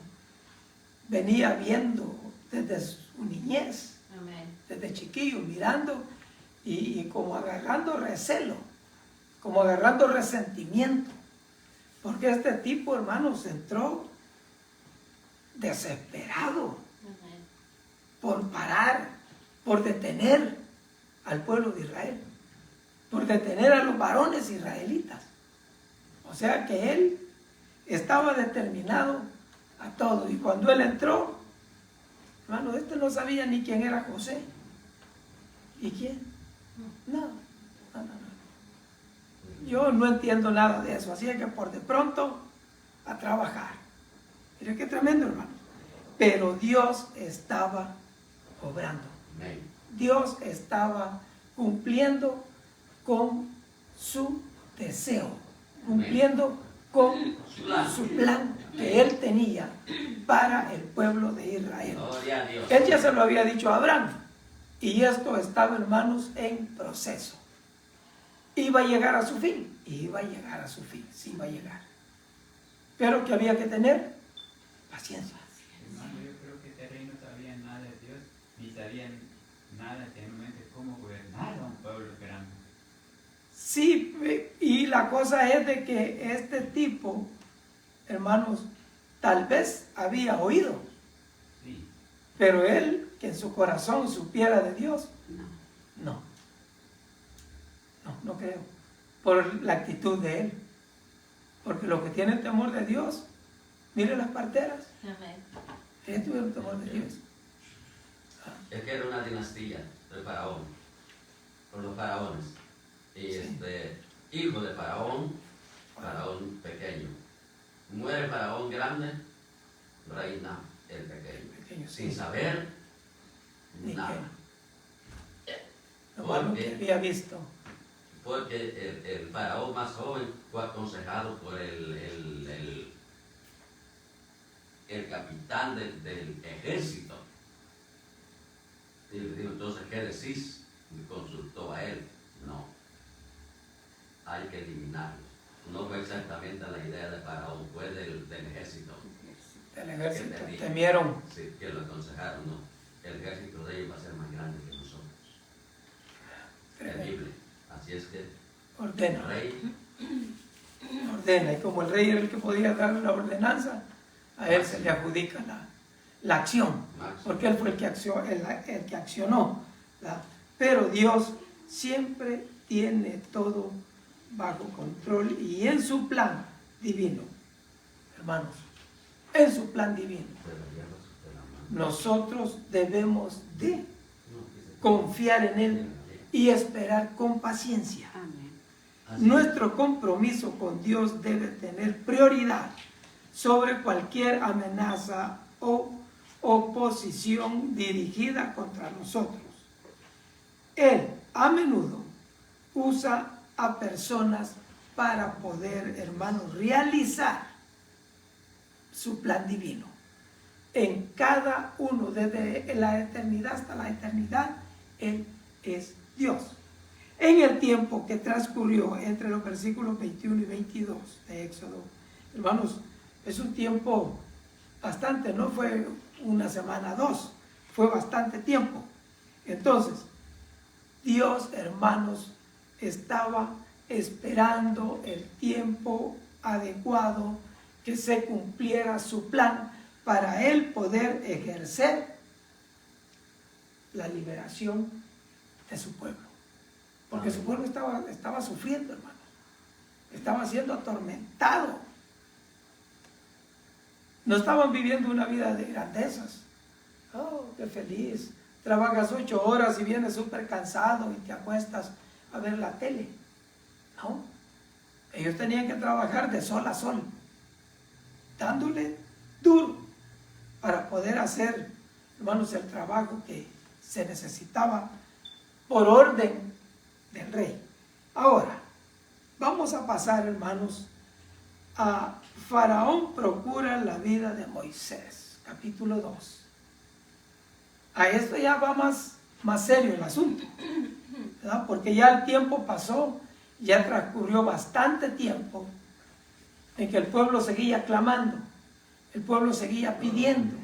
venía viendo desde su niñez, Amén. desde chiquillo, mirando y como agarrando recelo, como agarrando resentimiento. Porque este tipo, hermanos, entró desesperado Amén. por parar, por detener al pueblo de Israel, por detener a los varones israelitas. O sea que él estaba determinado a todo. Y cuando él entró, hermano, este no sabía ni quién era José. ¿Y quién? No. Yo no entiendo nada de eso, así que por de pronto a trabajar. Mira qué tremendo, hermano. Pero Dios estaba obrando. Amén. Dios estaba cumpliendo con su deseo, cumpliendo con su plan que Él tenía para el pueblo de Israel. Gloria a Dios. Él ya se lo había dicho a Abraham, y esto estaba, hermanos, en proceso. Iba a llegar a su fin, sí iba a llegar. Pero que había que tener paciencia. Hermano, yo creo que este rey no sabía nada de Dios, ni sabía nada generalmente cómo gobernar a un pueblo grande. Sí, y la cosa es de que este tipo, hermanos, tal vez había oído, Sí. pero él, que en su corazón supiera de Dios, no creo, por la actitud de él. Porque los que tienen temor de Dios, miren las parteras, Amén. ellos tuvieron temor de Dios. Es que era una dinastía del faraón, con los faraones. Y hijo de faraón, faraón pequeño. Muere el faraón grande, reina el pequeño. Sin saber Ni nada. Lo malo que había visto. Porque el faraón más joven fue aconsejado por el capitán del ejército. Y le dijo, entonces, ¿qué decís? Y consultó a él. No, hay que eliminarlos. No fue exactamente la idea de faraón, fue del ejército. El ejército Que tenía. temieron. Sí, que lo aconsejaron, no. El ejército de ellos va a ser más grande que nosotros. Terrible. Así es que Ordena. el rey, Y como el rey era el que podía dar la ordenanza, a él se le adjudica la acción, porque él fue el que accionó, ¿verdad? Pero Dios siempre tiene todo bajo control y en su plan divino, hermanos, en su plan divino, nosotros debemos de confiar en Él y esperar con paciencia. Nuestro compromiso con Dios debe tener prioridad sobre cualquier amenaza o oposición dirigida contra nosotros. Él a menudo usa a personas para poder, hermanos, realizar su plan divino. En cada uno, desde la eternidad hasta la eternidad, Él es Dios. En el tiempo que transcurrió entre los versículos 21 y 22 de Éxodo, hermanos, es un tiempo bastante, no fue una semana, dos, fue bastante tiempo. Entonces, Dios, hermanos, estaba esperando el tiempo adecuado que se cumpliera su plan para él poder ejercer la liberación de su pueblo. Porque su pueblo estaba sufriendo, hermano. Estaba siendo atormentado. No estaban viviendo una vida de grandezas. Oh, qué feliz. Trabajas 8 horas y vienes súper cansado y te acuestas a ver la tele. No. Ellos tenían que trabajar de sol a sol, dándole duro para poder hacer, hermanos, el trabajo que se necesitaba por orden del rey. Ahora, vamos a pasar, hermanos, a Faraón procura la vida de Moisés, capítulo 2. A esto ya va más serio el asunto, ¿verdad? Porque ya el tiempo pasó, ya transcurrió bastante tiempo en que el pueblo seguía clamando, el pueblo seguía pidiendo,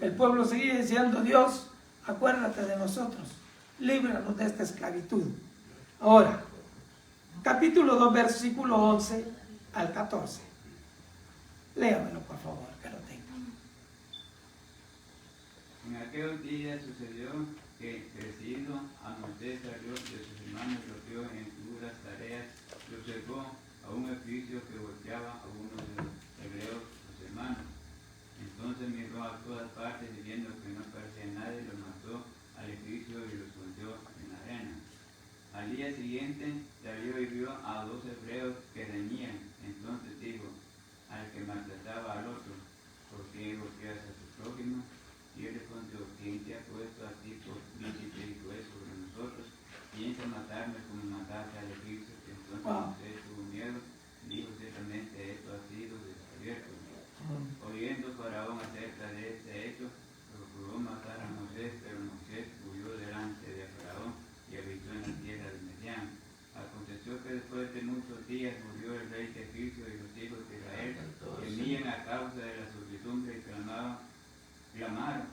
El pueblo seguía diciendo: Dios, acuérdate de nosotros, líbranos de esta esclavitud. Ahora, capítulo 2, versículo 11 al 14. Léamelo, por favor, que lo tenga. En aquellos días sucedió que, crecido, a Moisés salió de sus hermanos, lo vio en duras tareas, y observó a un egipcio que golpeaba a uno de los hebreos, sus hermanos. Entonces miró a todas partes y viendo que no parecía nadie, lo mató al egipcio y lo escondió en la arena. Al día siguiente salió y vio a 2 hebreos que reñían. Entonces dijo al que maltrataba al otro: ¿por qué golpeas a tu prójimo? Y él respondió: ¿quién te ha puesto a ti por príncipe y juez sobre nosotros? ¿Piensa matarme como mataste al egipcio? Entonces Moisés tuvo miedo, dijo: ciertamente esto ha sido descubierto. Oyendo Faraón acerca de este hecho, procuró matar a Moisés, pero Moisés huyó delante de Faraón y habitó en la tierra de Midian. Aconteció que después de muchos días murió el rey de Egipto, y los hijos de Israel temían a causa de la servidumbre y clamaron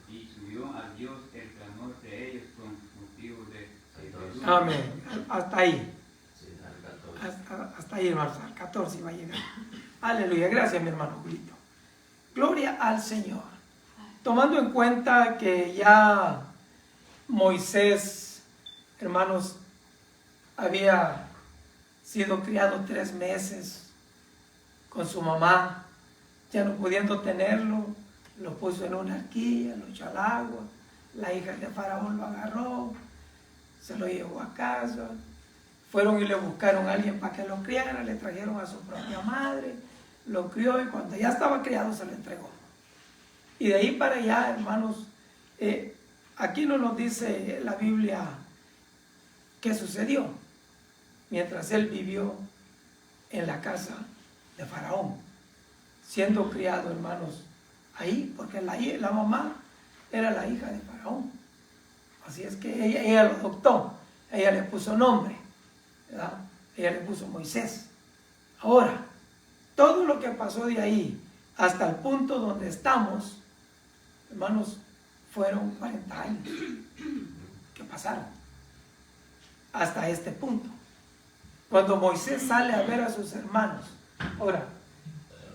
y subió a Dios el clamor de ellos con motivo de servidumbre. Amén. Hasta ahí. Hasta ahí, hermanos. Al 14 va a llegar. Aleluya. Gracias, mi hermano Julito. Gloria al Señor. Tomando en cuenta que ya Moisés, hermanos, había sido criado 3 meses con su mamá, ya no pudiendo tenerlo, lo puso en una arquilla, lo echó al agua, la hija de Faraón lo agarró, se lo llevó a casa, fueron y le buscaron a alguien para que lo criara, le trajeron a su propia madre, lo crió y cuando ya estaba criado se lo entregó. Y de ahí para allá, hermanos, aquí no nos dice la Biblia qué sucedió mientras él vivió en la casa de Faraón, siendo criado, hermanos, ahí, porque la mamá era la hija de Faraón. Así es que ella lo adoptó, ella le puso nombre, ¿verdad? Ella le puso Moisés. Ahora, todo lo que pasó de ahí hasta el punto donde estamos, hermanos, fueron 40 años que pasaron hasta este punto. Cuando Moisés sale a ver a sus hermanos. Ahora,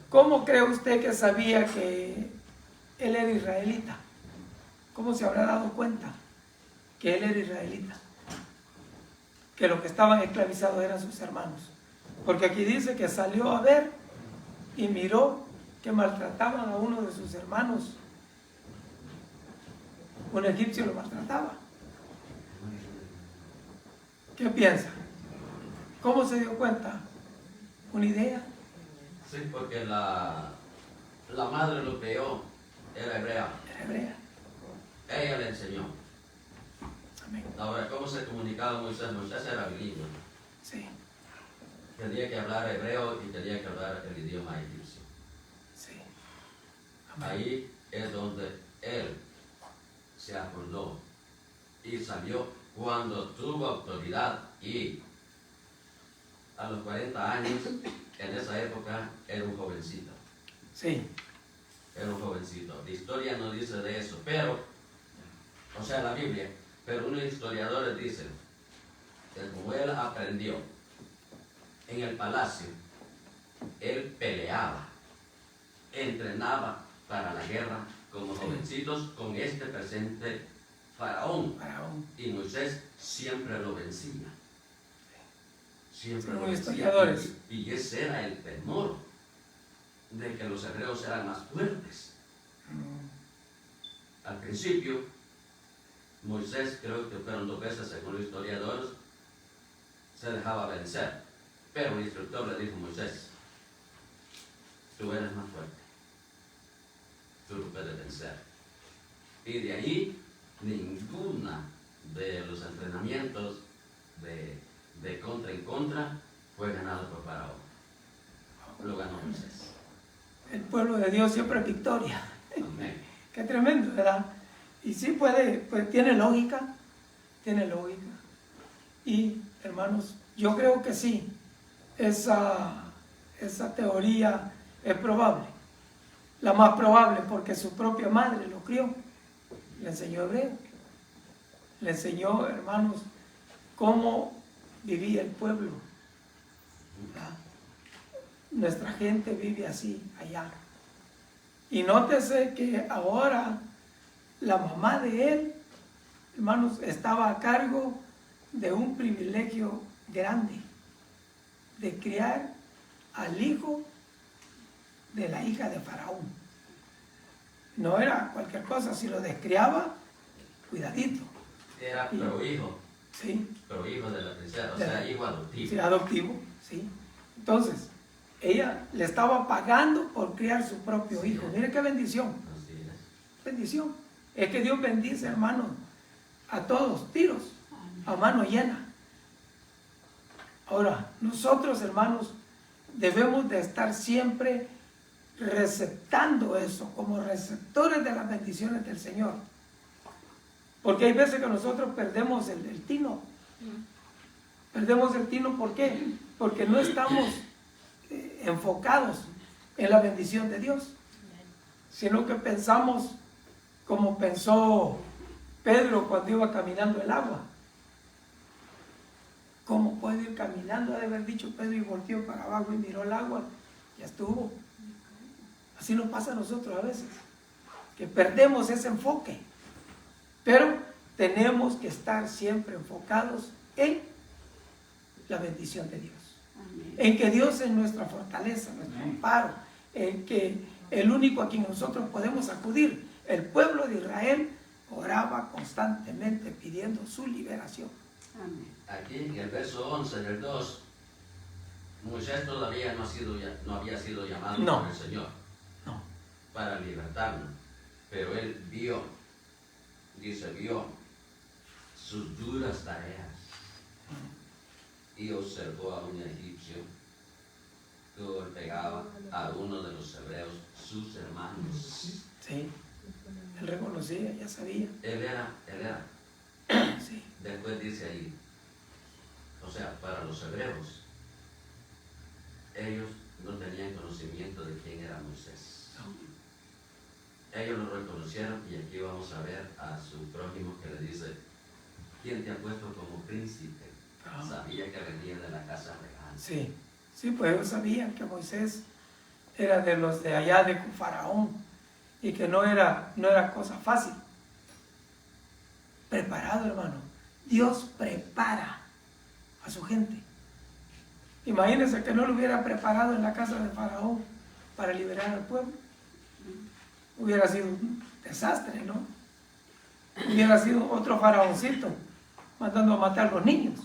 ¿cómo cree usted que sabía que él era israelita? ¿Cómo se habrá dado cuenta que él era israelita? Que los que estaban esclavizados eran sus hermanos. Porque aquí dice que salió a ver y miró que maltrataban a uno de sus hermanos. Un egipcio lo maltrataba. ¿Qué piensa? ¿Cómo se dio cuenta? ¿Una idea? Sí, porque la madre lo crió, era hebrea. Era hebrea. Ella le enseñó. Amén. Ahora, ¿cómo se comunicaba Moisés? Moisés era bilingüe. Sí. Tenía que hablar hebreo y tenía que hablar el idioma egipcio. Sí. Amén. Ahí es donde él se acordó y salió cuando tuvo autoridad, y a los 40 años, en esa época, era un jovencito. Sí. Era un jovencito. La historia no dice de eso, pero, o sea, la Biblia, pero unos historiadores dicen que como él aprendió en el palacio, él peleaba, entrenaba para la guerra como jovencitos con este presente Faraón. Y Moisés siempre lo vencía. Siempre lo vencía. Historiadores. Y ese era el temor de que los hebreos eran más fuertes. Al principio, Moisés, creo que fueron 2 veces, según los historiadores, se dejaba vencer. Pero el instructor le dijo: Moisés, tú eres más fuerte, tú lo puedes vencer. Y de ahí, ninguna de los entrenamientos de contra en contra fue ganado por Faraón. Lo ganó Moisés. El pueblo de Dios siempre es victoria. Amén. Qué tremendo, ¿verdad? Y sí puede, pues tiene lógica. Y, hermanos, yo creo que sí, esa teoría es probable. La más probable, porque su propia madre lo crió. Le enseñó hebreo. Le enseñó, hermanos, cómo vivía el pueblo. ¿Verdad? Nuestra gente vive así allá. Y nótese que ahora la mamá de él, hermanos, estaba a cargo de un privilegio grande, de criar al hijo de la hija de Faraón. No era cualquier cosa, si lo descriaba, cuidadito. Era pero hijo. Sí. Pero hijo de la princesa, o sea, hijo adoptivo. Sí, adoptivo, sí. Entonces, ella le estaba pagando por criar su propio hijo. Mire qué bendición. Así es. Bendición. Es que Dios bendice, hermanos, a todos, tiros, a mano llena. Ahora, nosotros, hermanos, debemos de estar siempre receptando eso, como receptores de las bendiciones del Señor. Porque hay veces que nosotros perdemos el tino. Perdemos el tino, ¿por qué? Porque no estamos enfocados en la bendición de Dios, sino que pensamos como pensó Pedro cuando iba caminando el agua. ¿Cómo puede ir caminando? Ha de haber dicho Pedro, y volteó para abajo y miró el agua, ya estuvo. Así nos pasa a nosotros a veces, que perdemos ese enfoque. Pero tenemos que estar siempre enfocados en la bendición de Dios. Amén. En que Dios es nuestra fortaleza, nuestro amparo, en que el único a quien nosotros podemos acudir. El pueblo de Israel oraba constantemente pidiendo su liberación. Amén. Aquí en el verso 11 del 2, Moisés todavía no había sido llamado por el Señor para libertarnos, pero él vio sus duras tareas y observó a un egipcio que golpeaba a uno de los hebreos, sus hermanos. Sí, él reconocía, ya sabía. Él era. Sí. Después dice ahí, o sea, para los hebreos, ellos no tenían conocimiento de quién era Moisés. Ellos lo reconocieron, y aquí vamos a ver a su prójimo que le dice, ¿quién te ha puesto como príncipe? Sabía que venía de la casa real. Sí, sí, pues ellos sabían que Moisés era de los de allá de Faraón y que no era cosa fácil. Preparado, hermano. Dios prepara a su gente. Imagínense que no lo hubiera preparado en la casa de Faraón para liberar al pueblo. Hubiera sido un desastre, ¿no? Hubiera sido otro faraoncito mandando a matar a los niños.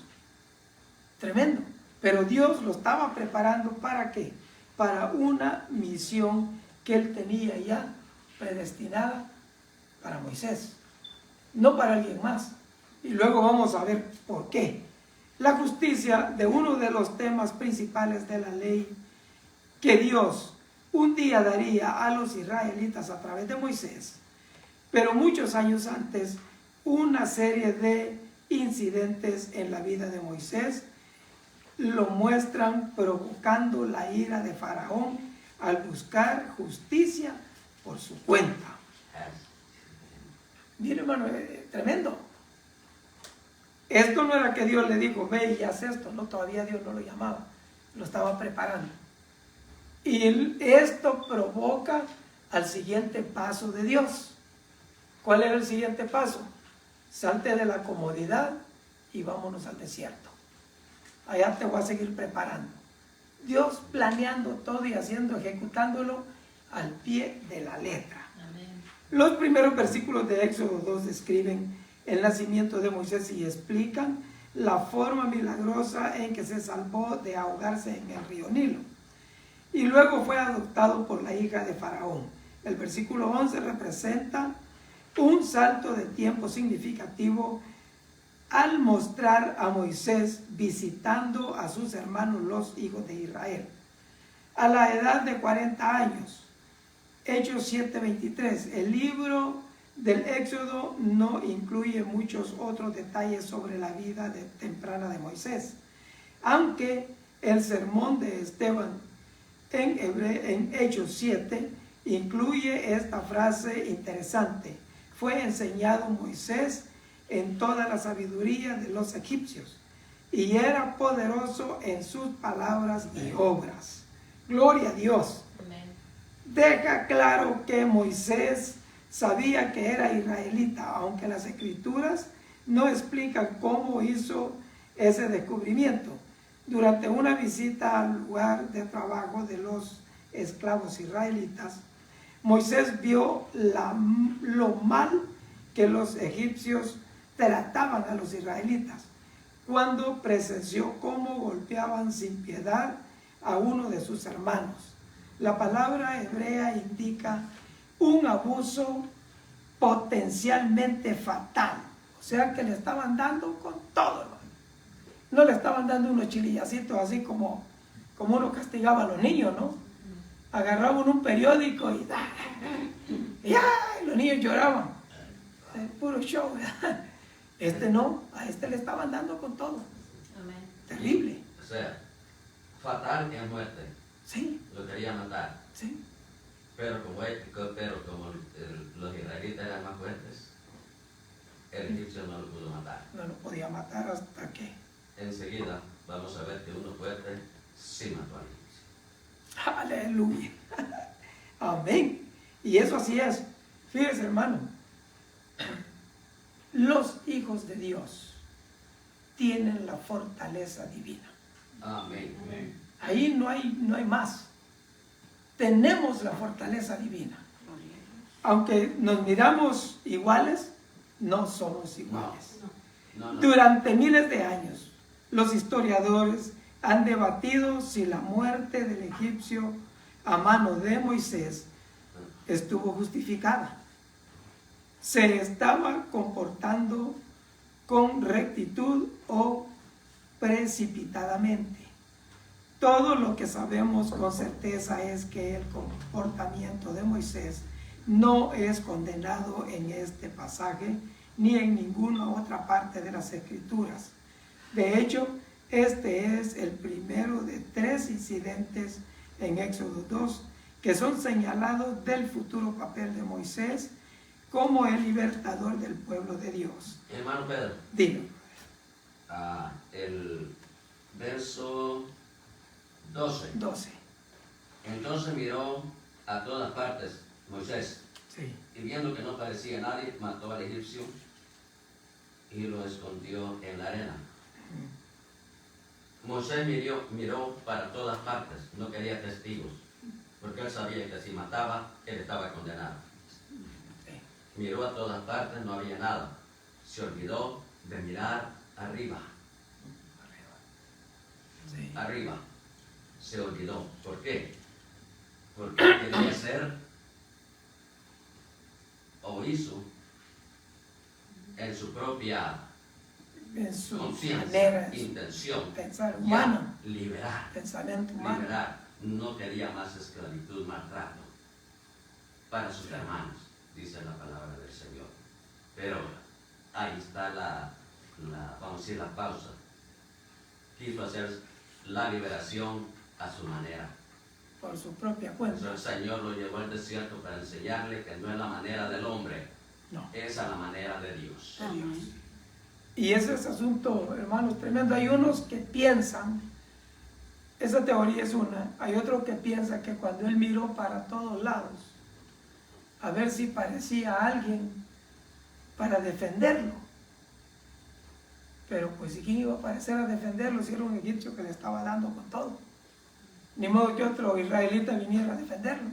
Tremendo. Pero Dios lo estaba preparando ¿para qué? Para una misión que él tenía ya predestinada para Moisés, no para alguien más. Y luego vamos a ver por qué. La justicia de uno de los temas principales de la ley que Dios un día daría a los israelitas a través de Moisés, pero muchos años antes, una serie de incidentes en la vida de Moisés lo muestran provocando la ira de Faraón al buscar justicia por su cuenta. Mire, hermano, tremendo. Esto no era que Dios le dijo, ve y haz esto, no, todavía Dios no lo llamaba, lo estaba preparando. Y esto provoca al siguiente paso de Dios. ¿Cuál era el siguiente paso? Salte de la comodidad y vámonos al desierto. Allá te voy a seguir preparando. Dios planeando todo y ejecutándolo al pie de la letra. Amén. Los primeros versículos de Éxodo 2 describen el nacimiento de Moisés y explican la forma milagrosa en que se salvó de ahogarse en el río Nilo. Y luego fue adoptado por la hija de Faraón. El versículo 11 representa un salto de tiempo significativo al mostrar a Moisés visitando a sus hermanos los hijos de Israel. A la edad de 40 años, Hechos 7:23, el libro del Éxodo no incluye muchos otros detalles sobre la vida temprana de Moisés, aunque el sermón de Esteban en Hechos 7 incluye esta frase interesante: fue enseñado Moisés en toda la sabiduría de los egipcios y era poderoso en sus palabras y obras. Gloria a Dios. Amén. Deja claro que Moisés sabía que era israelita, aunque las escrituras no explican cómo hizo ese descubrimiento. Durante una visita al lugar de trabajo de los esclavos israelitas, Moisés vio lo mal que los egipcios trataban a los israelitas cuando presenció cómo golpeaban sin piedad a uno de sus hermanos. La palabra hebrea indica un abuso potencialmente fatal, o sea que le estaban dando con todo, hermano. No le estaban dando unos chilillacitos así como uno castigaba a los niños, ¿no? Agarraban un periódico y los niños lloraban. Puro show. No, a este le estaban dando con todo. Amén. Terrible. O sea, fatal en muerte. Sí, Lo quería matar. sí. Pero como los israelitas eran más fuertes, el egipcio no lo pudo matar. No lo podía matar hasta que... Enseguida vamos a ver que uno fuerte sí mató al egipcio. Aleluya. Amén. Y eso así es. Fíjese, hermano. Los hijos de Dios tienen la fortaleza divina. Amén. Ahí no hay más. Tenemos la fortaleza divina. Aunque nos miramos iguales, no somos iguales. No. Durante miles de años, los historiadores han debatido si la muerte del egipcio a mano de Moisés estuvo justificada. Se estaba comportando con rectitud o precipitadamente. Todo lo que sabemos con certeza es que el comportamiento de Moisés no es condenado en este pasaje ni en ninguna otra parte de las Escrituras. De hecho, este es el primero de 3 incidentes en Éxodo 2 que son señalados del futuro papel de Moisés como el libertador del pueblo de Dios. Hermano Pedro, Dime. El verso 12. Entonces miró a todas partes Moisés, Sí. y viendo que no parecía nadie, mató al egipcio y lo escondió en la arena. Moisés miró para todas partes, no quería testigos, porque él sabía que si mataba, él estaba condenado. Miró a todas partes, no había nada. Se olvidó de mirar arriba. Sí. Arriba. Se olvidó. ¿Por qué? Porque quería ser o hizo en su propia En su conciencia, manera, en su intención, pensar ya humano, liberar. pensamiento humano. Liberar. No quería más esclavitud, maltrato para sus hermanos, dice la palabra del Señor. Pero ahí está vamos a decir, la pausa. Quiso hacer la liberación a su manera. Por su propia cuenta. Entonces el Señor lo llevó al desierto para enseñarle que no es la manera del hombre, No. es a la manera de Dios. De Dios. Y ese es asunto, hermanos, tremendo. Hay unos que piensan, esa teoría es una, hay otro que piensa que cuando él miró para todos lados, a ver si parecía alguien para defenderlo. Pero pues ¿quién iba a aparecer a defenderlo si era un egipcio que le estaba dando con todo? Ni modo que otro israelita viniera a defenderlo.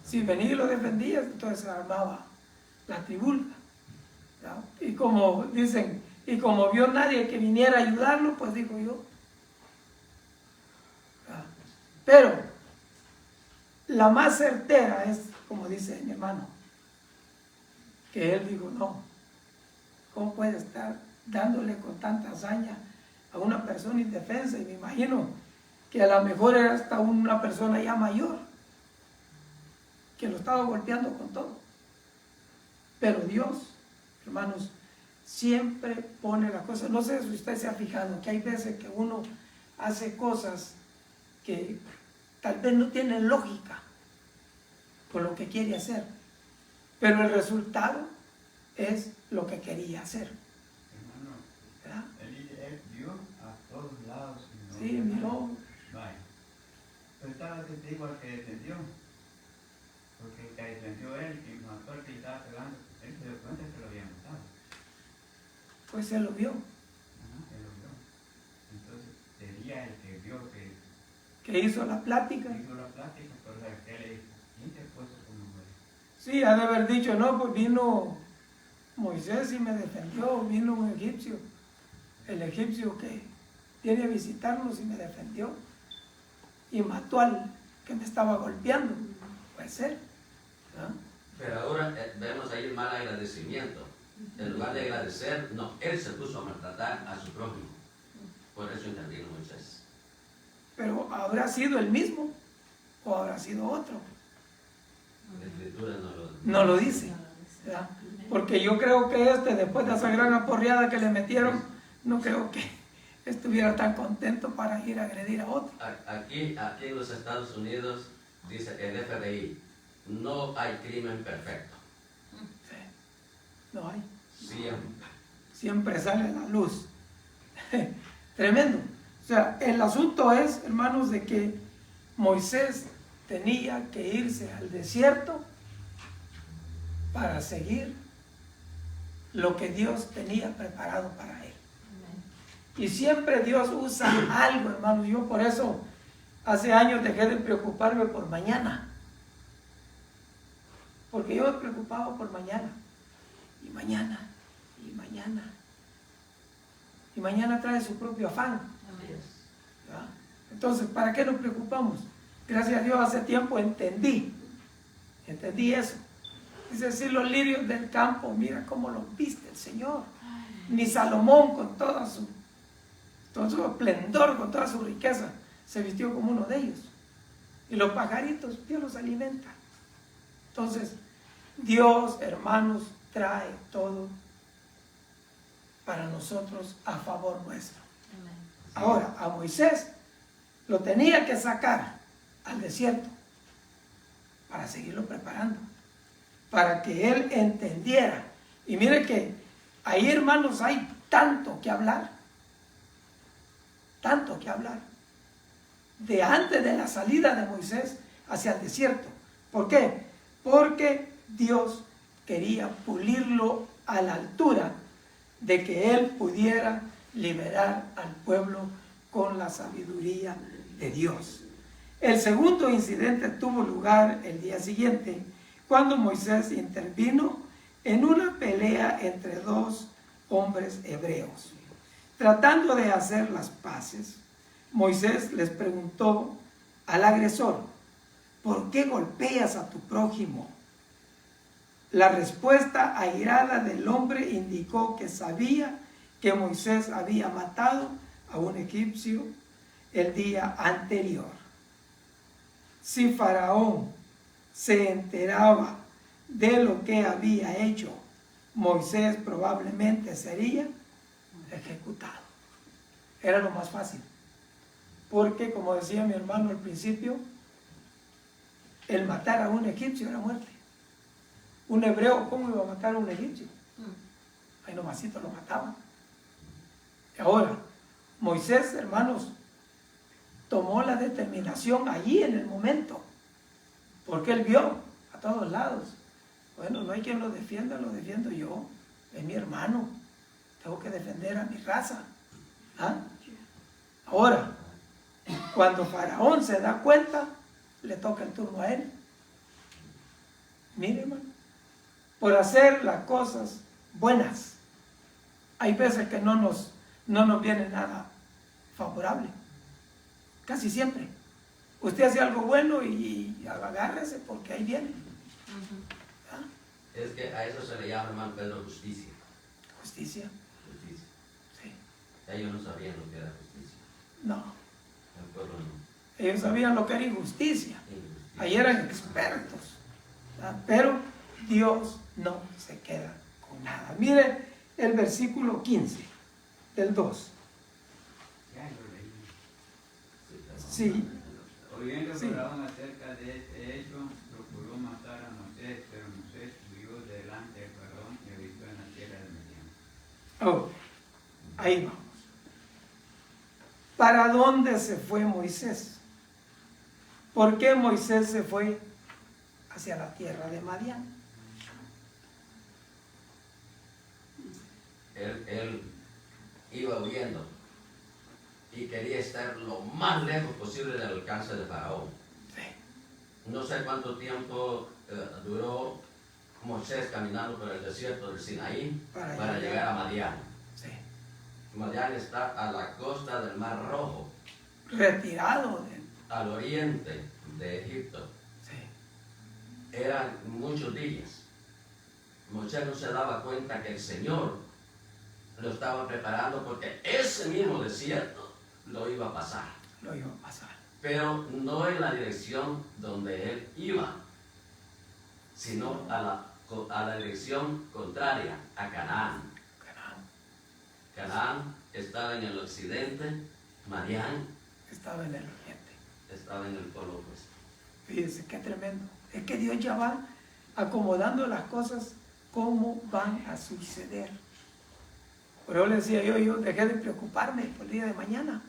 Si venía y lo defendía, entonces se armaba la tribulca. ¿No? Y como dicen, y como vio nadie que viniera a ayudarlo, pues dijo yo. ¿No? Pero la más certera es, como dice mi hermano, que él dijo, no, ¿cómo puede estar dándole con tanta hazaña a una persona indefensa? Y me imagino que a lo mejor era hasta una persona ya mayor que lo estaba golpeando con todo. Pero Dios, hermanos, siempre pone las cosas. No sé si usted se ha fijado que hay veces que uno hace cosas que tal vez no tienen lógica, por lo que quiere hacer. Pero el resultado es lo que quería hacer. Hermano, ¿Verdad? él vio a todos lados. Y no Sí, vio miró. nada. Vaya. Pero estaba testigo al que defendió. Porque el que defendió él y mató al que le estaba pegando, él se dio cuenta que lo había matado. Pues él lo vio. Ajá, él lo vio. Entonces, sería el que vio que Que hizo la plática. hizo la plática, pero que le dijo, ¿quién te puso como mujer? Sí, ha de haber dicho, no, pues vino Moisés y me defendió, vino un egipcio. El egipcio que viene a visitarnos y me defendió. Y mató al que me estaba golpeando. Puede ser. ¿No? Pero ahora vemos ahí el mal agradecimiento. En lugar de agradecer, no, él se puso a maltratar a su prójimo. Por eso intervino Moisés. Pero ¿habrá sido el mismo o habrá sido otro? La escritura No lo dice. ¿Verdad? Porque yo creo que después de esa gran aporreada que le metieron, no creo que estuviera tan contento para ir a agredir a otro. Aquí en los Estados Unidos dice el FBI, no hay crimen perfecto. Sí. No hay. Siempre. Siempre sale a la luz. Tremendo. O sea, el asunto es, hermanos, de que Moisés tenía que irse al desierto para seguir lo que Dios tenía preparado para él. Y siempre Dios usa algo, hermanos. Yo por eso hace años dejé de preocuparme por mañana. Porque yo me preocupaba por mañana. Y mañana. Y mañana. Y mañana trae su propio afán. ¿Verdad? Entonces, ¿para qué nos preocupamos? Gracias a Dios hace tiempo entendí eso. Dice, si los lirios del campo, mira cómo los viste el Señor. Ni Salomón con todo su esplendor, con toda su riqueza, se vistió como uno de ellos. Y los pajaritos, Dios los alimenta. Entonces, Dios, hermanos, trae todo para nosotros a favor nuestro. Ahora, a Moisés lo tenía que sacar al desierto para seguirlo preparando, para que él entendiera. Y mire que ahí, hermanos, hay tanto que hablar, de antes de la salida de Moisés hacia el desierto. ¿Por qué? Porque Dios quería pulirlo a la altura de que él pudiera liberar al pueblo con la sabiduría de Dios. El segundo incidente tuvo lugar el día siguiente, cuando Moisés intervino en una pelea entre dos hombres hebreos. Tratando de hacer las paces, Moisés les preguntó al agresor, ¿por qué golpeas a tu prójimo? La respuesta airada del hombre indicó que sabía que Moisés había matado a un egipcio el día anterior. Si Faraón se enteraba de lo que había hecho, Moisés probablemente sería ejecutado. Era lo más fácil. Porque, como decía mi hermano al principio, el matar a un egipcio era muerte. Un hebreo, ¿cómo iba a matar a un egipcio? Ahí nomasito lo mataban. Ahora, Moisés, hermanos, tomó la determinación allí en el momento, porque él vio a todos lados. Bueno, no hay quien lo defienda, lo defiendo yo, es mi hermano, tengo que defender a mi raza. ¿Ah? Ahora, cuando Faraón se da cuenta, le toca el turno a él. Mire, hermano, por hacer las cosas buenas, hay veces que no nos viene nada favorable. Casi siempre. Usted hace algo bueno y agárrese porque ahí viene. ¿Ah? Es que a eso se le llama, hermano Pedro, justicia. Justicia. Justicia. Sí. Ellos no sabían lo que era justicia. No. El pueblo no. Ellos sabían lo que era injusticia. Injusticia. Ahí eran expertos. ¿Ah? Pero Dios no se queda con nada. Mire el versículo 15 del 2. Ya lo leí. Sí. Oyendo Sí. Faraón acerca de este hecho, procuró matar matar a Moisés, pero Moisés huyó delante de Faraón y habitó en la tierra de Madián. Oh, ahí vamos. ¿Para dónde se fue Moisés? ¿Por qué Moisés se fue hacia la tierra de Madián? Él iba huyendo y quería estar lo más lejos posible del alcance de Faraón. Sí. No sé cuánto tiempo duró Moisés caminando por el desierto del Sinaí para llegar a Madián. Sí. Madián está a la costa del Mar Rojo, Retirado al oriente de Egipto. Sí. Eran muchos días. Moisés no se daba cuenta que el Señor lo estaba preparando porque ese mismo desierto lo iba a pasar. Lo iba a pasar. Pero no en la dirección donde él iba, sino a la dirección contraria, a Canaán. Canaán estaba en el occidente, Madián Estaba en el oriente. estaba en el polo opuesto. Fíjense qué tremendo. Es que Dios ya va acomodando las cosas como van a suceder. Por eso le decía yo dejé de preocuparme por el día de mañana.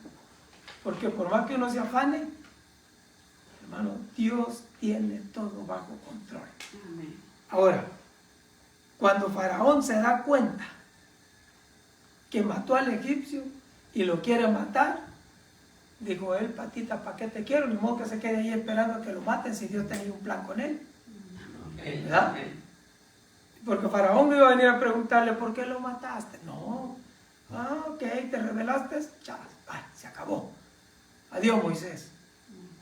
Porque por más que uno se afane, hermano, Dios tiene todo bajo control. Amén. Ahora, cuando Faraón se da cuenta que mató al egipcio y lo quiere matar, dijo él, patita, ¿para qué te quiero? Ni modo que se quede ahí esperando a que lo maten si Dios tenía un plan con él. ¿Verdad? Porque Faraón no iba a venir a preguntarle, ¿por qué lo mataste? No. Ah, ok, te rebelaste, ya, se acabó. Adiós, Moisés.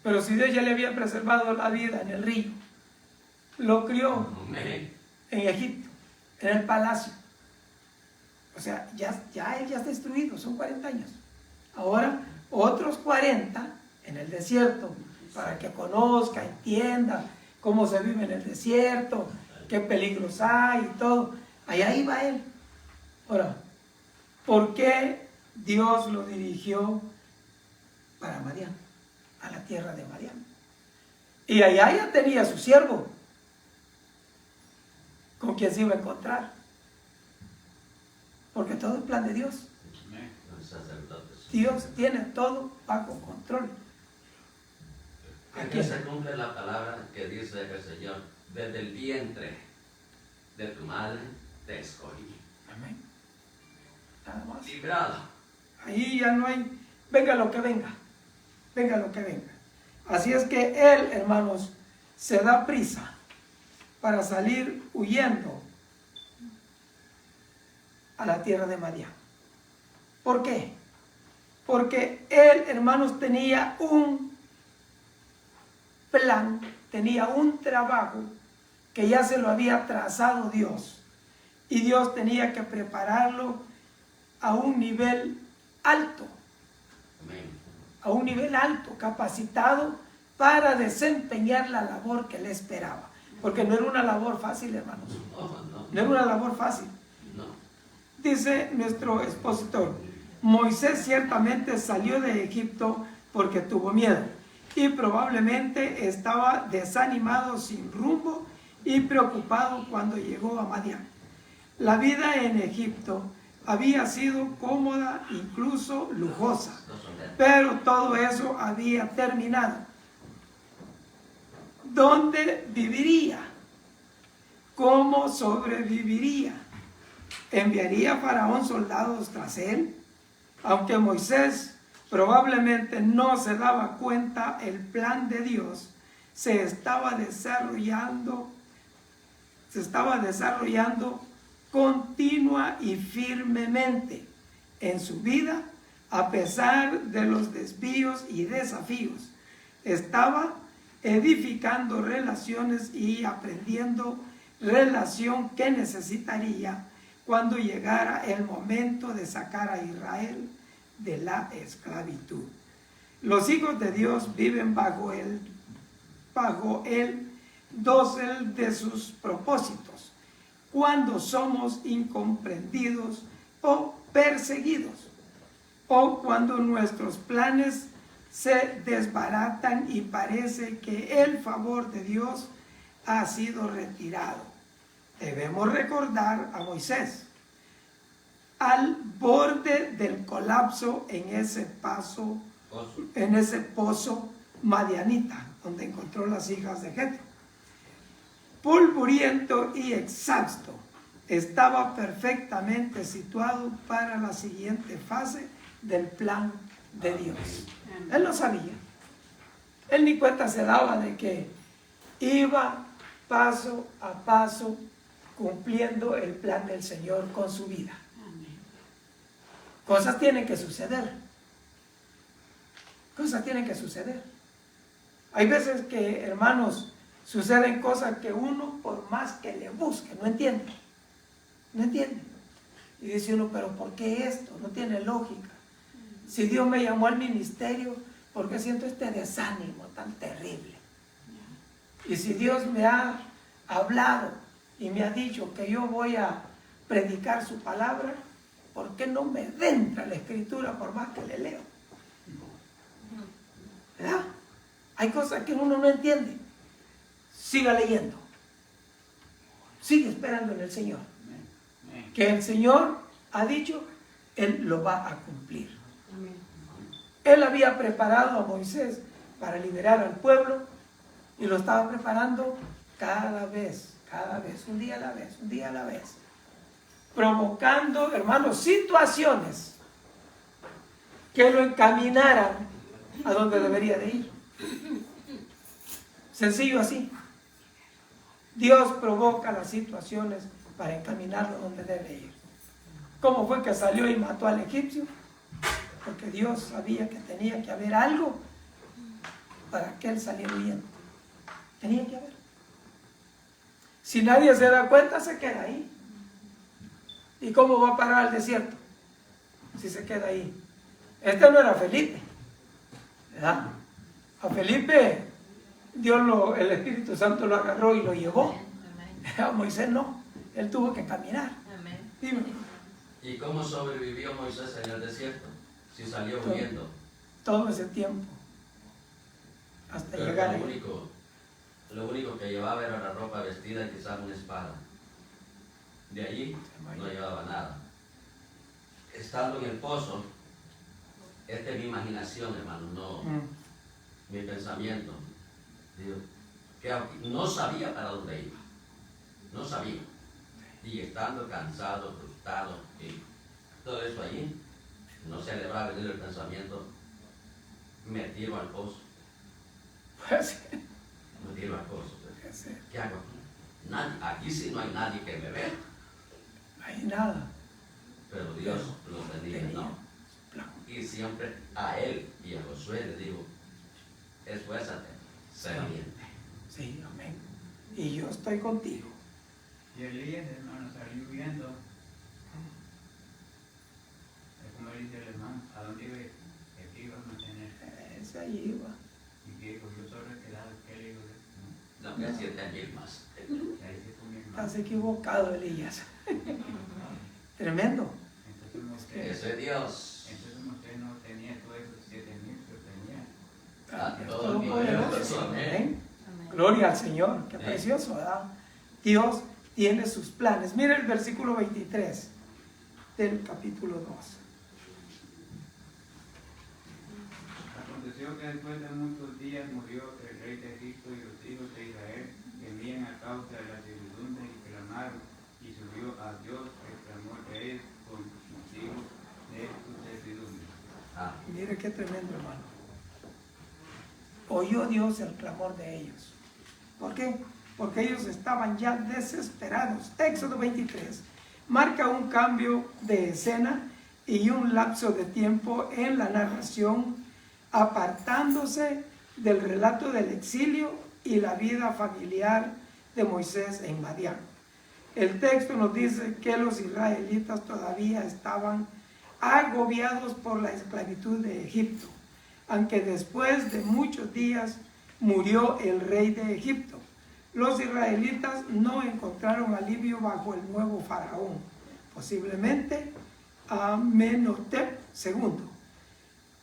Pero si Dios ya le había preservado la vida en el río, lo crió en Egipto, en el palacio. O sea, él ya está destruido, son 40 años. Ahora, otros 40 en el desierto, para que conozca, entienda cómo se vive en el desierto, qué peligros hay y todo. Allá iba él. Ahora, ¿por qué Dios lo dirigió para Madián, a la tierra de Madián? Y allá ya tenía su siervo, con quien se iba a encontrar. Porque todo es plan de Dios. Dios tiene todo bajo control. Aquí se cumple la palabra que dice el Señor: desde el vientre de tu madre te escogí. Amén. Nada más. Librado. Ahí ya no hay, venga lo que venga, venga lo que venga. Así es que él, hermanos, se da prisa para salir huyendo a la tierra de Madián. ¿Por qué? Porque él, hermanos, tenía un plan, tenía un trabajo que ya se lo había trazado Dios. Y Dios tenía que prepararlo a un nivel alto. Amén. A un nivel alto, capacitado para desempeñar la labor que le esperaba. Porque no era una labor fácil, hermanos. No era una labor fácil. No. Dice nuestro expositor: Moisés ciertamente salió de Egipto porque tuvo miedo y probablemente estaba desanimado, sin rumbo y preocupado cuando llegó a Madián. La vida en Egipto había sido cómoda, incluso lujosa, pero todo eso había terminado. ¿Dónde viviría? ¿Cómo sobreviviría? ¿Enviaría Faraón soldados tras él? Aunque Moisés probablemente no se daba cuenta, el plan de Dios se estaba desarrollando continua y firmemente en su vida, a pesar de los desvíos y desafíos. Estaba edificando relaciones y aprendiendo relación que necesitaría cuando llegara el momento de sacar a Israel de la esclavitud. Los hijos de Dios viven bajo el dosel de sus propósitos, cuando somos incomprendidos o perseguidos, o cuando nuestros planes se desbaratan y parece que el favor de Dios ha sido retirado. Debemos recordar a Moisés al borde del colapso en ese pozo madianita, donde encontró las hijas de Jetro. Polvoriento y exhausto, estaba perfectamente situado para la siguiente fase del plan de Dios. Él lo sabía. Él ni cuenta se daba de que iba paso a paso cumpliendo el plan del Señor con su vida. Cosas tienen que suceder. Cosas tienen que suceder. Hay veces que, hermanos, suceden cosas que uno, por más que le busque, no entiende. No entiende. Y dice uno, pero ¿por qué esto? No tiene lógica. Si Dios me llamó al ministerio, ¿por qué siento este desánimo tan terrible? Y si Dios me ha hablado y me ha dicho que yo voy a predicar su palabra, ¿por qué no me entra la escritura por más que le leo? ¿Verdad? Hay cosas que uno no entiende. Siga leyendo. Sigue esperando en el Señor. Que el Señor ha dicho, Él lo va a cumplir. Él había preparado a Moisés para liberar al pueblo y lo estaba preparando cada vez, un día a la vez, un día a la vez. Provocando, hermanos, situaciones que lo encaminaran a donde debería de ir. Sencillo así. Dios provoca las situaciones para encaminarlo donde debe ir. ¿Cómo fue que salió y mató al egipcio? Porque Dios sabía que tenía que haber algo para que él saliera huyendo. Tenía que haber. Si nadie se da cuenta, se queda ahí. ¿Y cómo va a parar al desierto? Si se queda ahí. Este no era Felipe, ¿verdad? A Felipe el Espíritu Santo lo agarró y lo llevó. A Moisés no, él tuvo que caminar. Dime. ¿Y cómo sobrevivió Moisés en el desierto? Si salió huyendo. Todo ese tiempo. Hasta Pero llegar ahí. Lo único que llevaba era la ropa vestida y quizás una espada. De allí no llevaba nada. Estando en el pozo, esta es mi imaginación, hermano, no mi pensamiento. Digo, que no sabía para dónde iba. No sabía. Y estando cansado, frustrado y todo eso allí, no se le va a venir el pensamiento, me tiro al pozo. Me tiro al pozo. ¿Qué hago aquí? Aquí sí no hay nadie que me vea. No hay nada. Pero Dios lo tenía, ¿no? Y siempre a él y a Josué le digo, esfuérzate, sé valiente. Sí, amén. Y yo estoy contigo. Y Elías, hermano, salió huyendo. Es como dice el hermano, ¿a dónde iba? Aquí iba a mantener. Ese allí iba. Y que dijo, yo solo he quedado, ¿qué le digo? No me 7,000 más. Estás equivocado, Elías. Tremendo. Eso es Dios. Entonces usted no tenía todos esos 7,000, pero tenía. A todo el poderoso. Amén. Gloria al Señor. Qué precioso, ¿verdad? Dios tiene sus planes. Mira el versículo 23 del capítulo 2. Aconteció que después de muchos días murió el rey de Egipto y los hijos de Israel temían a causa de la servidumbre y clamaron, y subió a Dios el clamor de él con motivo de su servidumbre. Mire qué tremendo, hermano. Oyó Dios el clamor de ellos. ¿Por qué? Porque ellos estaban ya desesperados. Éxodo 23 marca un cambio de escena y un lapso de tiempo en la narración, apartándose del relato del exilio y la vida familiar de Moisés en Madián. El texto nos dice que los israelitas todavía estaban agobiados por la esclavitud de Egipto, aunque después de muchos días murió el rey de Egipto. Los israelitas no encontraron alivio bajo el nuevo faraón, posiblemente Amenhotep II.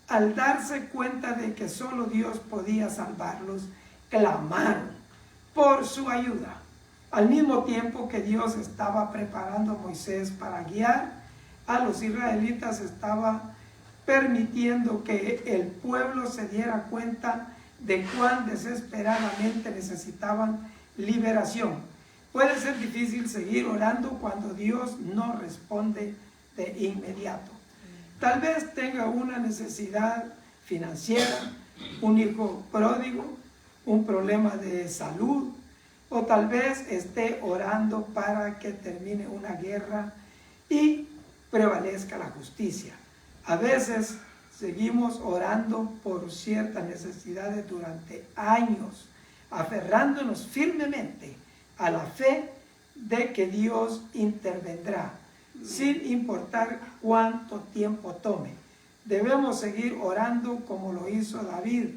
Al darse cuenta de que solo Dios podía salvarlos, clamaron por su ayuda. Al mismo tiempo que Dios estaba preparando a Moisés para guiar a los israelitas, estaba permitiendo que el pueblo se diera cuenta de cuán desesperadamente necesitaban liberación. Puede ser difícil seguir orando cuando Dios no responde de inmediato. Tal vez tenga una necesidad financiera, un hijo pródigo, un problema de salud, o tal vez esté orando para que termine una guerra y prevalezca la justicia. A veces seguimos orando por ciertas necesidades durante años, aferrándonos firmemente a la fe de que Dios intervendrá, sin importar cuánto tiempo tome. Debemos seguir orando como lo hizo David.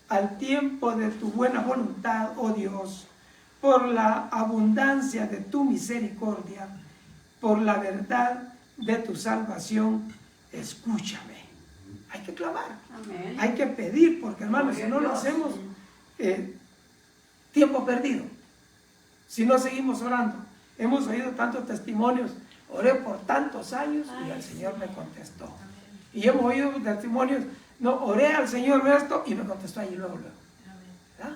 Al tiempo de tu buena voluntad, oh Dios, por la abundancia de tu misericordia, por la verdad de tu salvación, escúchame. Hay que clamar, Amén. hay que pedir, porque hermanos, si no lo hacemos, tiempo perdido. Si no seguimos orando, hemos oído tantos testimonios, oré por tantos años y el Señor me contestó. Y hemos oído testimonios, no, oré al Señor esto y me contestó ahí luego. ¿Verdad?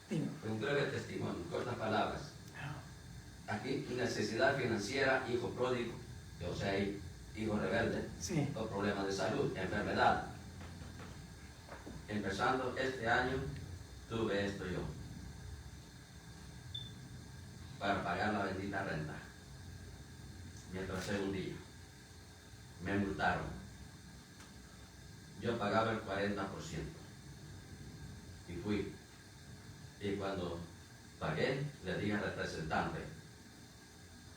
Dime. Un breve testimonio, cortas palabras. Aquí, necesidad financiera, hijo pródigo, o sea, hijo rebelde, Sí. o problemas de salud, enfermedad. Empezando este año, tuve esto yo, para pagar la bendita renta. Me atrasé un día, me multaron. Yo pagaba el 40% y fui. Y cuando pagué, le dije al representante,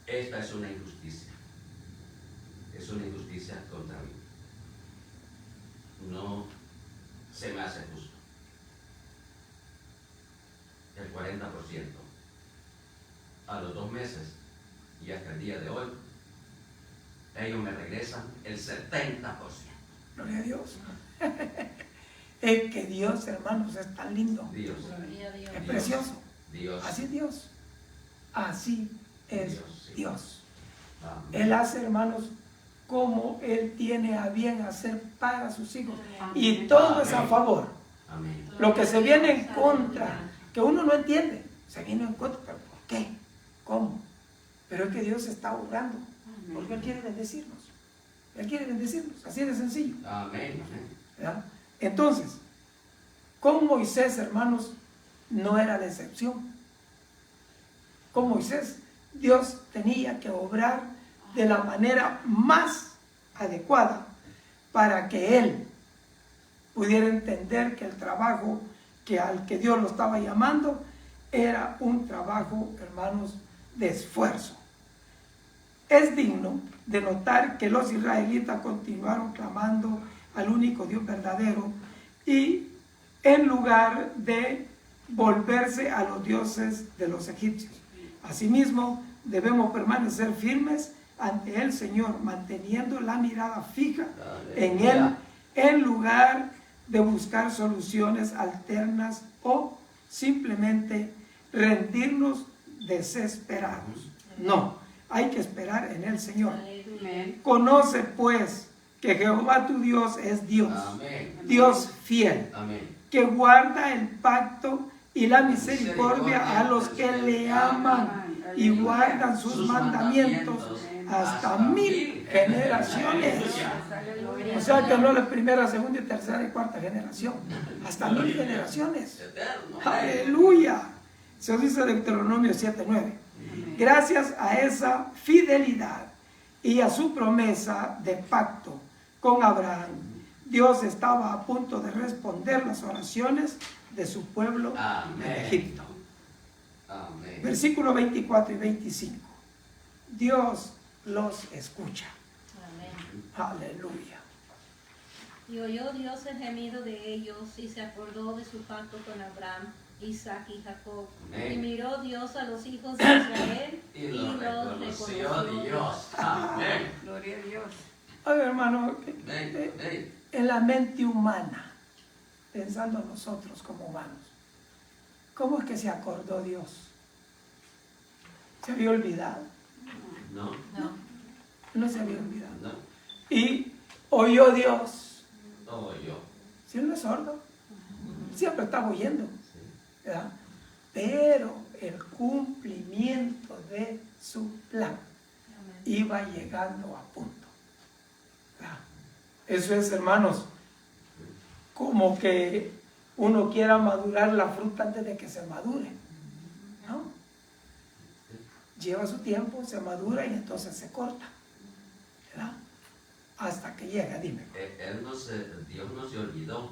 esta es una injusticia. Es una injusticia contra mí. No se me hace justo. El 40%. A los 2 meses y hasta el día de hoy, ellos me regresan el 70%. Gloria a Dios. Es que Dios, hermanos, es tan lindo. Dios. Gloria a Dios. Es precioso. Dios. Así es Dios. Así es Dios, sí. Dios. Amén. Él hace, hermanos, como Él tiene a bien hacer para sus hijos. Y todo es a favor. Amén. Lo que se viene en contra, que uno no entiende, se viene en contra. ¿Pero por qué? ¿Cómo? Pero es que Dios está obrando. Porque Él quiere bendecirnos. Él quiere bendecirnos. Así de sencillo. Amén. Amén. ¿Verdad? Entonces, con Moisés, hermanos, no era la excepción. Con Moisés, Dios tenía que obrar de la manera más adecuada para que él pudiera entender que el trabajo al que Dios lo estaba llamando era un trabajo, hermanos, de esfuerzo. Es digno de notar que los israelitas continuaron clamando al único Dios verdadero y en lugar de volverse a los dioses de los egipcios. Asimismo, debemos permanecer firmes ante el Señor, manteniendo la mirada fija en Él, en lugar de buscar soluciones alternas o simplemente rendirnos desesperados. No, hay que esperar en el Señor. Amén. Conoce pues que Jehová tu Dios es Dios, Amén. Dios fiel, Amén. que guarda el pacto y la misericordia a los que le aman y guardan sus mandamientos hasta 1000 generaciones. O sea que no la primera, segunda, tercera y cuarta generación, hasta 1000 generaciones. Eterno. Aleluya. Se dice Deuteronomio 7:9. Gracias a esa fidelidad y a su promesa de pacto con Abraham, Dios estaba a punto de responder las oraciones de su pueblo de Egipto. Amén. Versículo 24 y 25. Dios los escucha. Amén. Aleluya. Y oyó Dios el gemido de ellos y se acordó de su pacto con Abraham, Isaac y Jacob. Amén. Y miró Dios a los hijos de Israel Y lo reconoció Dios. Amén. Gloria a Dios. A ver, hermano, Amén. Amén. en la mente humana, pensando nosotros como humanos, ¿Cómo es que se acordó Dios? ¿Se había olvidado? No, No se había olvidado. no, Y oyó Dios. no yo. Si él no es sordo, siempre estaba oyendo, Sí. ¿verdad? Pero el cumplimiento de su plan iba llegando a punto, ¿verdad? Eso es, hermanos, como que uno quiera madurar la fruta antes de que se madure, ¿no? Lleva su tiempo, se madura y entonces se corta, ¿verdad? Hasta que llega, dime. Dios no se olvidó.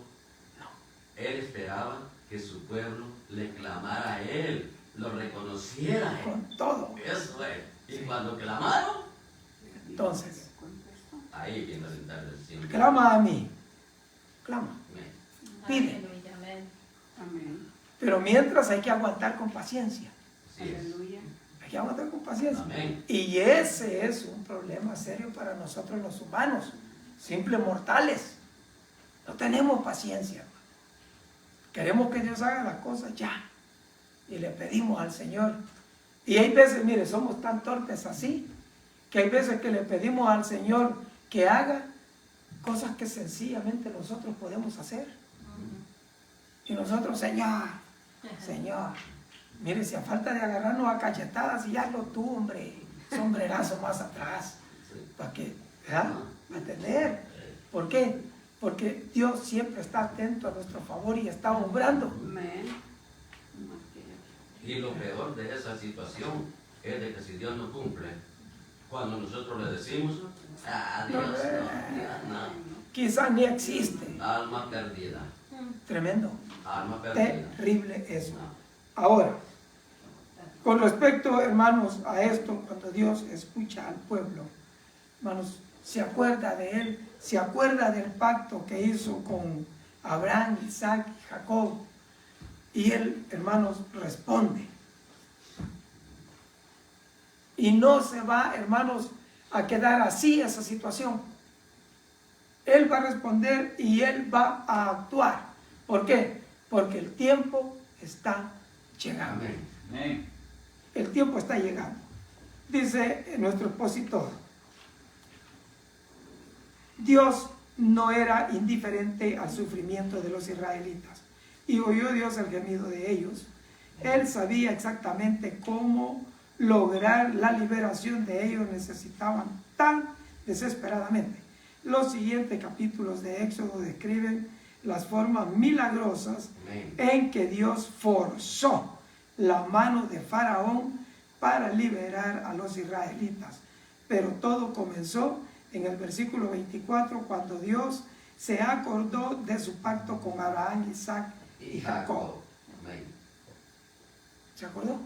Él esperaba que su pueblo le clamara a Él, lo reconociera a Él. Con todo. Eso es. Y cuando clamaron, Entonces, ahí viene la intervención. clama a mí, clama, pide. Aleluya, amén. Amén. Pero mientras hay que aguantar con paciencia. Así es. Aleluya. Hay que aguantar con paciencia. Amén. Y ese es un problema serio para nosotros los humanos, simples mortales. No tenemos paciencia. Queremos que Dios haga las cosas ya. Y le pedimos al Señor. Y hay veces, mire, somos tan torpes así, que hay veces que le pedimos al Señor que haga cosas que sencillamente nosotros podemos hacer. Y nosotros, Señor, mire, si a falta de agarrarnos a cachetadas, y hazlo tú, hombre, sombrerazo más atrás, para que, ¿verdad? Para atender. ¿Por qué? Porque Dios siempre está atento a nuestro favor y está obrando. Amén. Y lo peor de esa situación es de que si Dios no cumple, cuando nosotros le decimos, Dios no, Quizás ni existe. alma perdida, Tremendo. alma perdida. Terrible eso. No. Ahora, con respecto, hermanos, a esto, cuando Dios escucha al pueblo, hermanos, se acuerda de él, se acuerda del pacto que hizo con Abraham, Isaac y Jacob. Y él, hermanos, responde. Y no se va, hermanos, a quedar así esa situación. Él va a responder y él va a actuar. ¿Por qué? Porque el tiempo está llegando. Amén. El tiempo está llegando. Dice nuestro expositor, Dios no era indiferente al sufrimiento de los israelitas y oyó Dios el gemido de ellos. Él sabía exactamente cómo lograr la liberación de ellos necesitaban tan desesperadamente. Los siguientes capítulos de Éxodo describen las formas milagrosas en que Dios forzó la mano de Faraón para liberar a los israelitas. Pero todo comenzó en el versículo 24 cuando Dios se acordó de su pacto con Abraham, Isaac y Jacob. Amén. ¿Se acordó?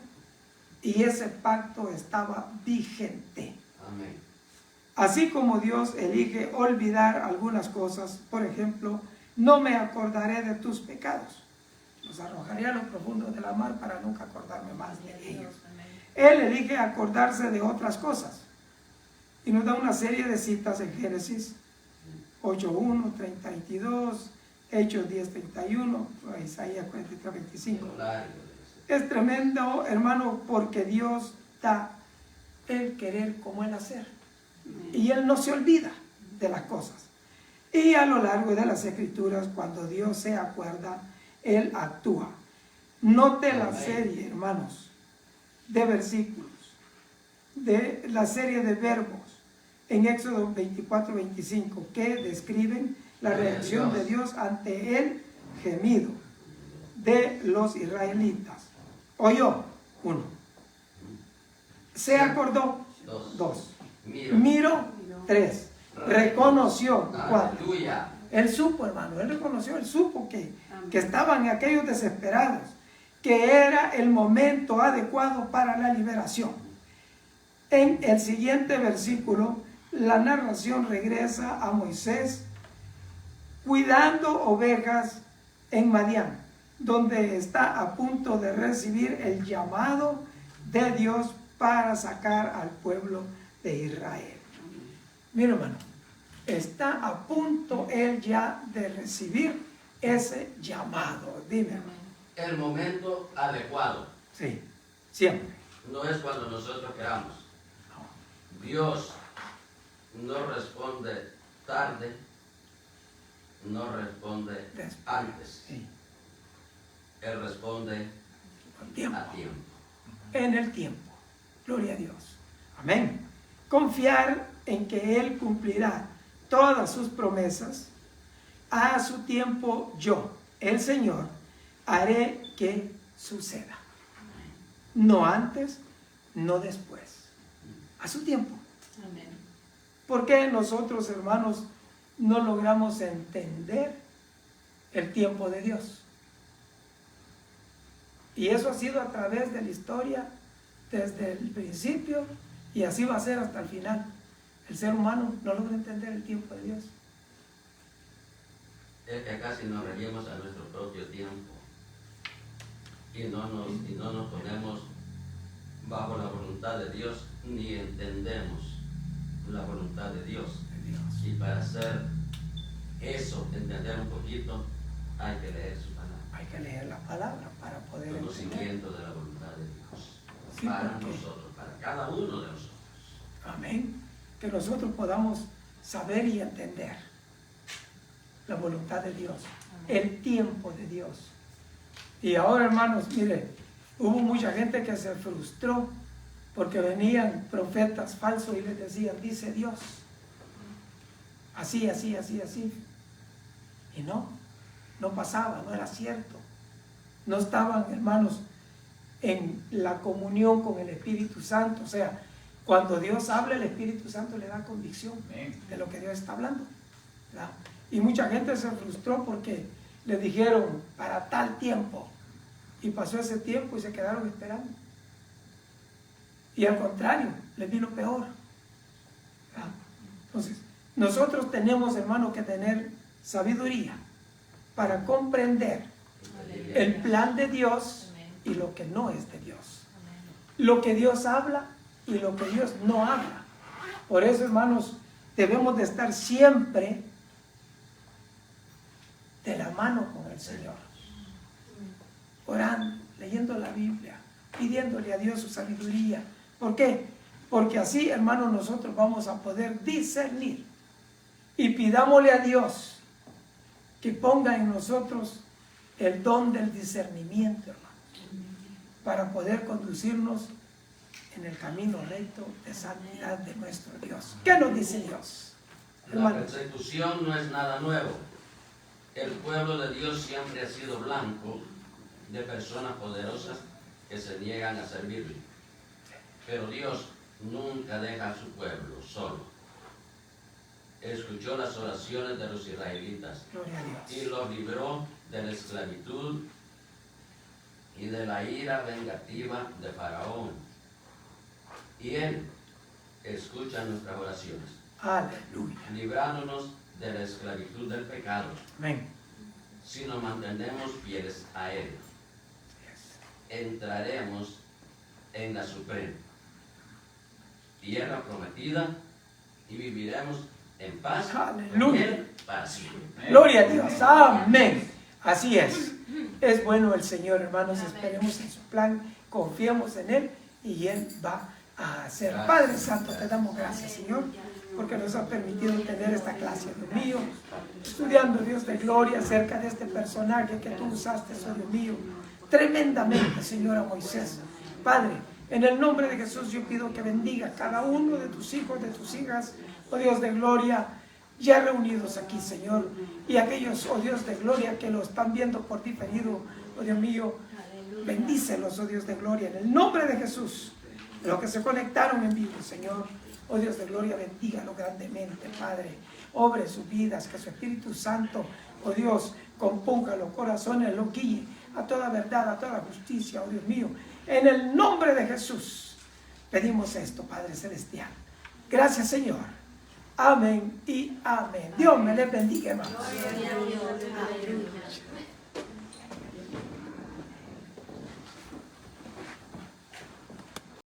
Y ese pacto estaba vigente. Amén. Así como Dios elige olvidar algunas cosas, por ejemplo, no me acordaré de tus pecados. Los arrojaré a lo profundo de la mar para nunca acordarme más de ellos. Él elige acordarse de otras cosas. Y nos da una serie de citas en Génesis 8:1, 30:22, Hechos 10:31, Isaías 43:25. Es tremendo, hermano, porque Dios da el querer como el hacer. Y Él no se olvida de las cosas. Y a lo largo de las Escrituras, cuando Dios se acuerda, Él actúa. Note la serie, hermanos, de versículos, de la serie de verbos en Éxodo 24:25 que describen la reacción de Dios ante el gemido de los israelitas. Oyó, 1. Se acordó, 2. Miró, 3. Reconoció, 4. Aleluya. Él supo, hermano, él reconoció, él supo que estaban aquellos desesperados, que era el momento adecuado para la liberación. En el siguiente versículo, la narración regresa a Moisés cuidando ovejas en Madián, donde está a punto de recibir el llamado de Dios para sacar al pueblo de Israel. Mira, hermano, está a punto él ya de recibir ese llamado. Dime, hermano. el momento adecuado. Sí, siempre. No es cuando nosotros queramos. Dios no responde tarde, no responde antes. Sí. Él responde Con tiempo. a tiempo. En el tiempo. Gloria a Dios. Amén. Confiar en que Él cumplirá todas sus promesas. A su tiempo yo, el Señor, haré que suceda. No antes, no después. A su tiempo. Amén. ¿Por qué nosotros, hermanos, no logramos entender el tiempo de Dios? Y eso ha sido a través de la historia, desde el principio, y así va a ser hasta el final. El ser humano no logra entender el tiempo de Dios. Es que casi nos reímos a nuestro propio tiempo y no nos ponemos bajo la voluntad de Dios, ni entendemos la voluntad de Dios. Y para hacer eso, entender un poquito, hay que leer su palabra. Hay que leer la palabra para poder entender. Conocimiento de la voluntad de Dios. Sí, Para porque- nosotros, para cada uno de nosotros. Amén. Que nosotros podamos saber y entender la voluntad de Dios, el tiempo de Dios. Y ahora, hermanos, mire, hubo mucha gente que se frustró porque venían profetas falsos y les decían, dice Dios, así, así, así, así. Y no pasaba, no era cierto. No estaban, hermanos, en la comunión con el Espíritu Santo. O sea, cuando Dios habla, el Espíritu Santo le da convicción de lo que Dios está hablando, ¿verdad? Y mucha gente se frustró porque le dijeron para tal tiempo, y pasó ese tiempo y se quedaron esperando. Y al contrario, les vino peor, ¿verdad? Entonces, nosotros tenemos, hermano, que tener sabiduría para comprender el plan de Dios y lo que no es de Dios. Lo que Dios habla y lo que Dios no habla. Por eso, hermanos, debemos de estar siempre de la mano con el Señor, orando, leyendo la Biblia, pidiéndole a Dios su sabiduría. ¿Por qué? Porque así, hermanos, nosotros vamos a poder discernir. Y pidámosle a Dios que ponga en nosotros el don del discernimiento, hermanos, para poder conducirnos en el camino recto de santidad de nuestro Dios. ¿Qué nos dice Dios, La hermanos? persecución no es nada nuevo. El pueblo de Dios siempre ha sido blanco de personas poderosas que se niegan a servirle. Pero Dios nunca deja a su pueblo solo. Escuchó las oraciones de los israelitas Gloria a Dios. y los libró de la esclavitud y de la ira vengativa de Faraón. Y Él escucha nuestras oraciones, Aleluya. librándonos de la esclavitud del pecado, Amén. si nos mantenemos fieles a Él. Entraremos en la suprema tierra prometida y viviremos en paz con Aleluya. Él para siempre. Gloria a Dios. Amén. Así es. Es bueno el Señor, hermanos. Esperemos en su plan. Confiemos en Él y Él va a hacer. Padre Santo, te damos gracias, Señor, porque nos ha permitido tener esta clase, Dios mío, estudiando, Dios de gloria, acerca de este personaje que tú usaste, Dios mío, tremendamente, Señor, a Moisés. Padre, en el nombre de Jesús yo pido que bendiga a cada uno de tus hijos, de tus hijas, oh Dios de gloria, ya reunidos aquí, Señor, y aquellos, oh Dios de gloria, que lo están viendo por diferido, oh Dios mío, bendícelos, oh Dios de gloria, en el nombre de Jesús. Los que se conectaron en vivo, Señor, oh Dios de gloria, bendígalo grandemente, Padre. Obre sus vidas, que su Espíritu Santo, oh Dios, componga los corazones, lo guíe a toda verdad, a toda justicia, oh Dios mío. En el nombre de Jesús pedimos esto, Padre Celestial. Gracias, Señor. Amén y amén. Dios me les bendiga, hermanos. Gloria a Dios. Aleluya.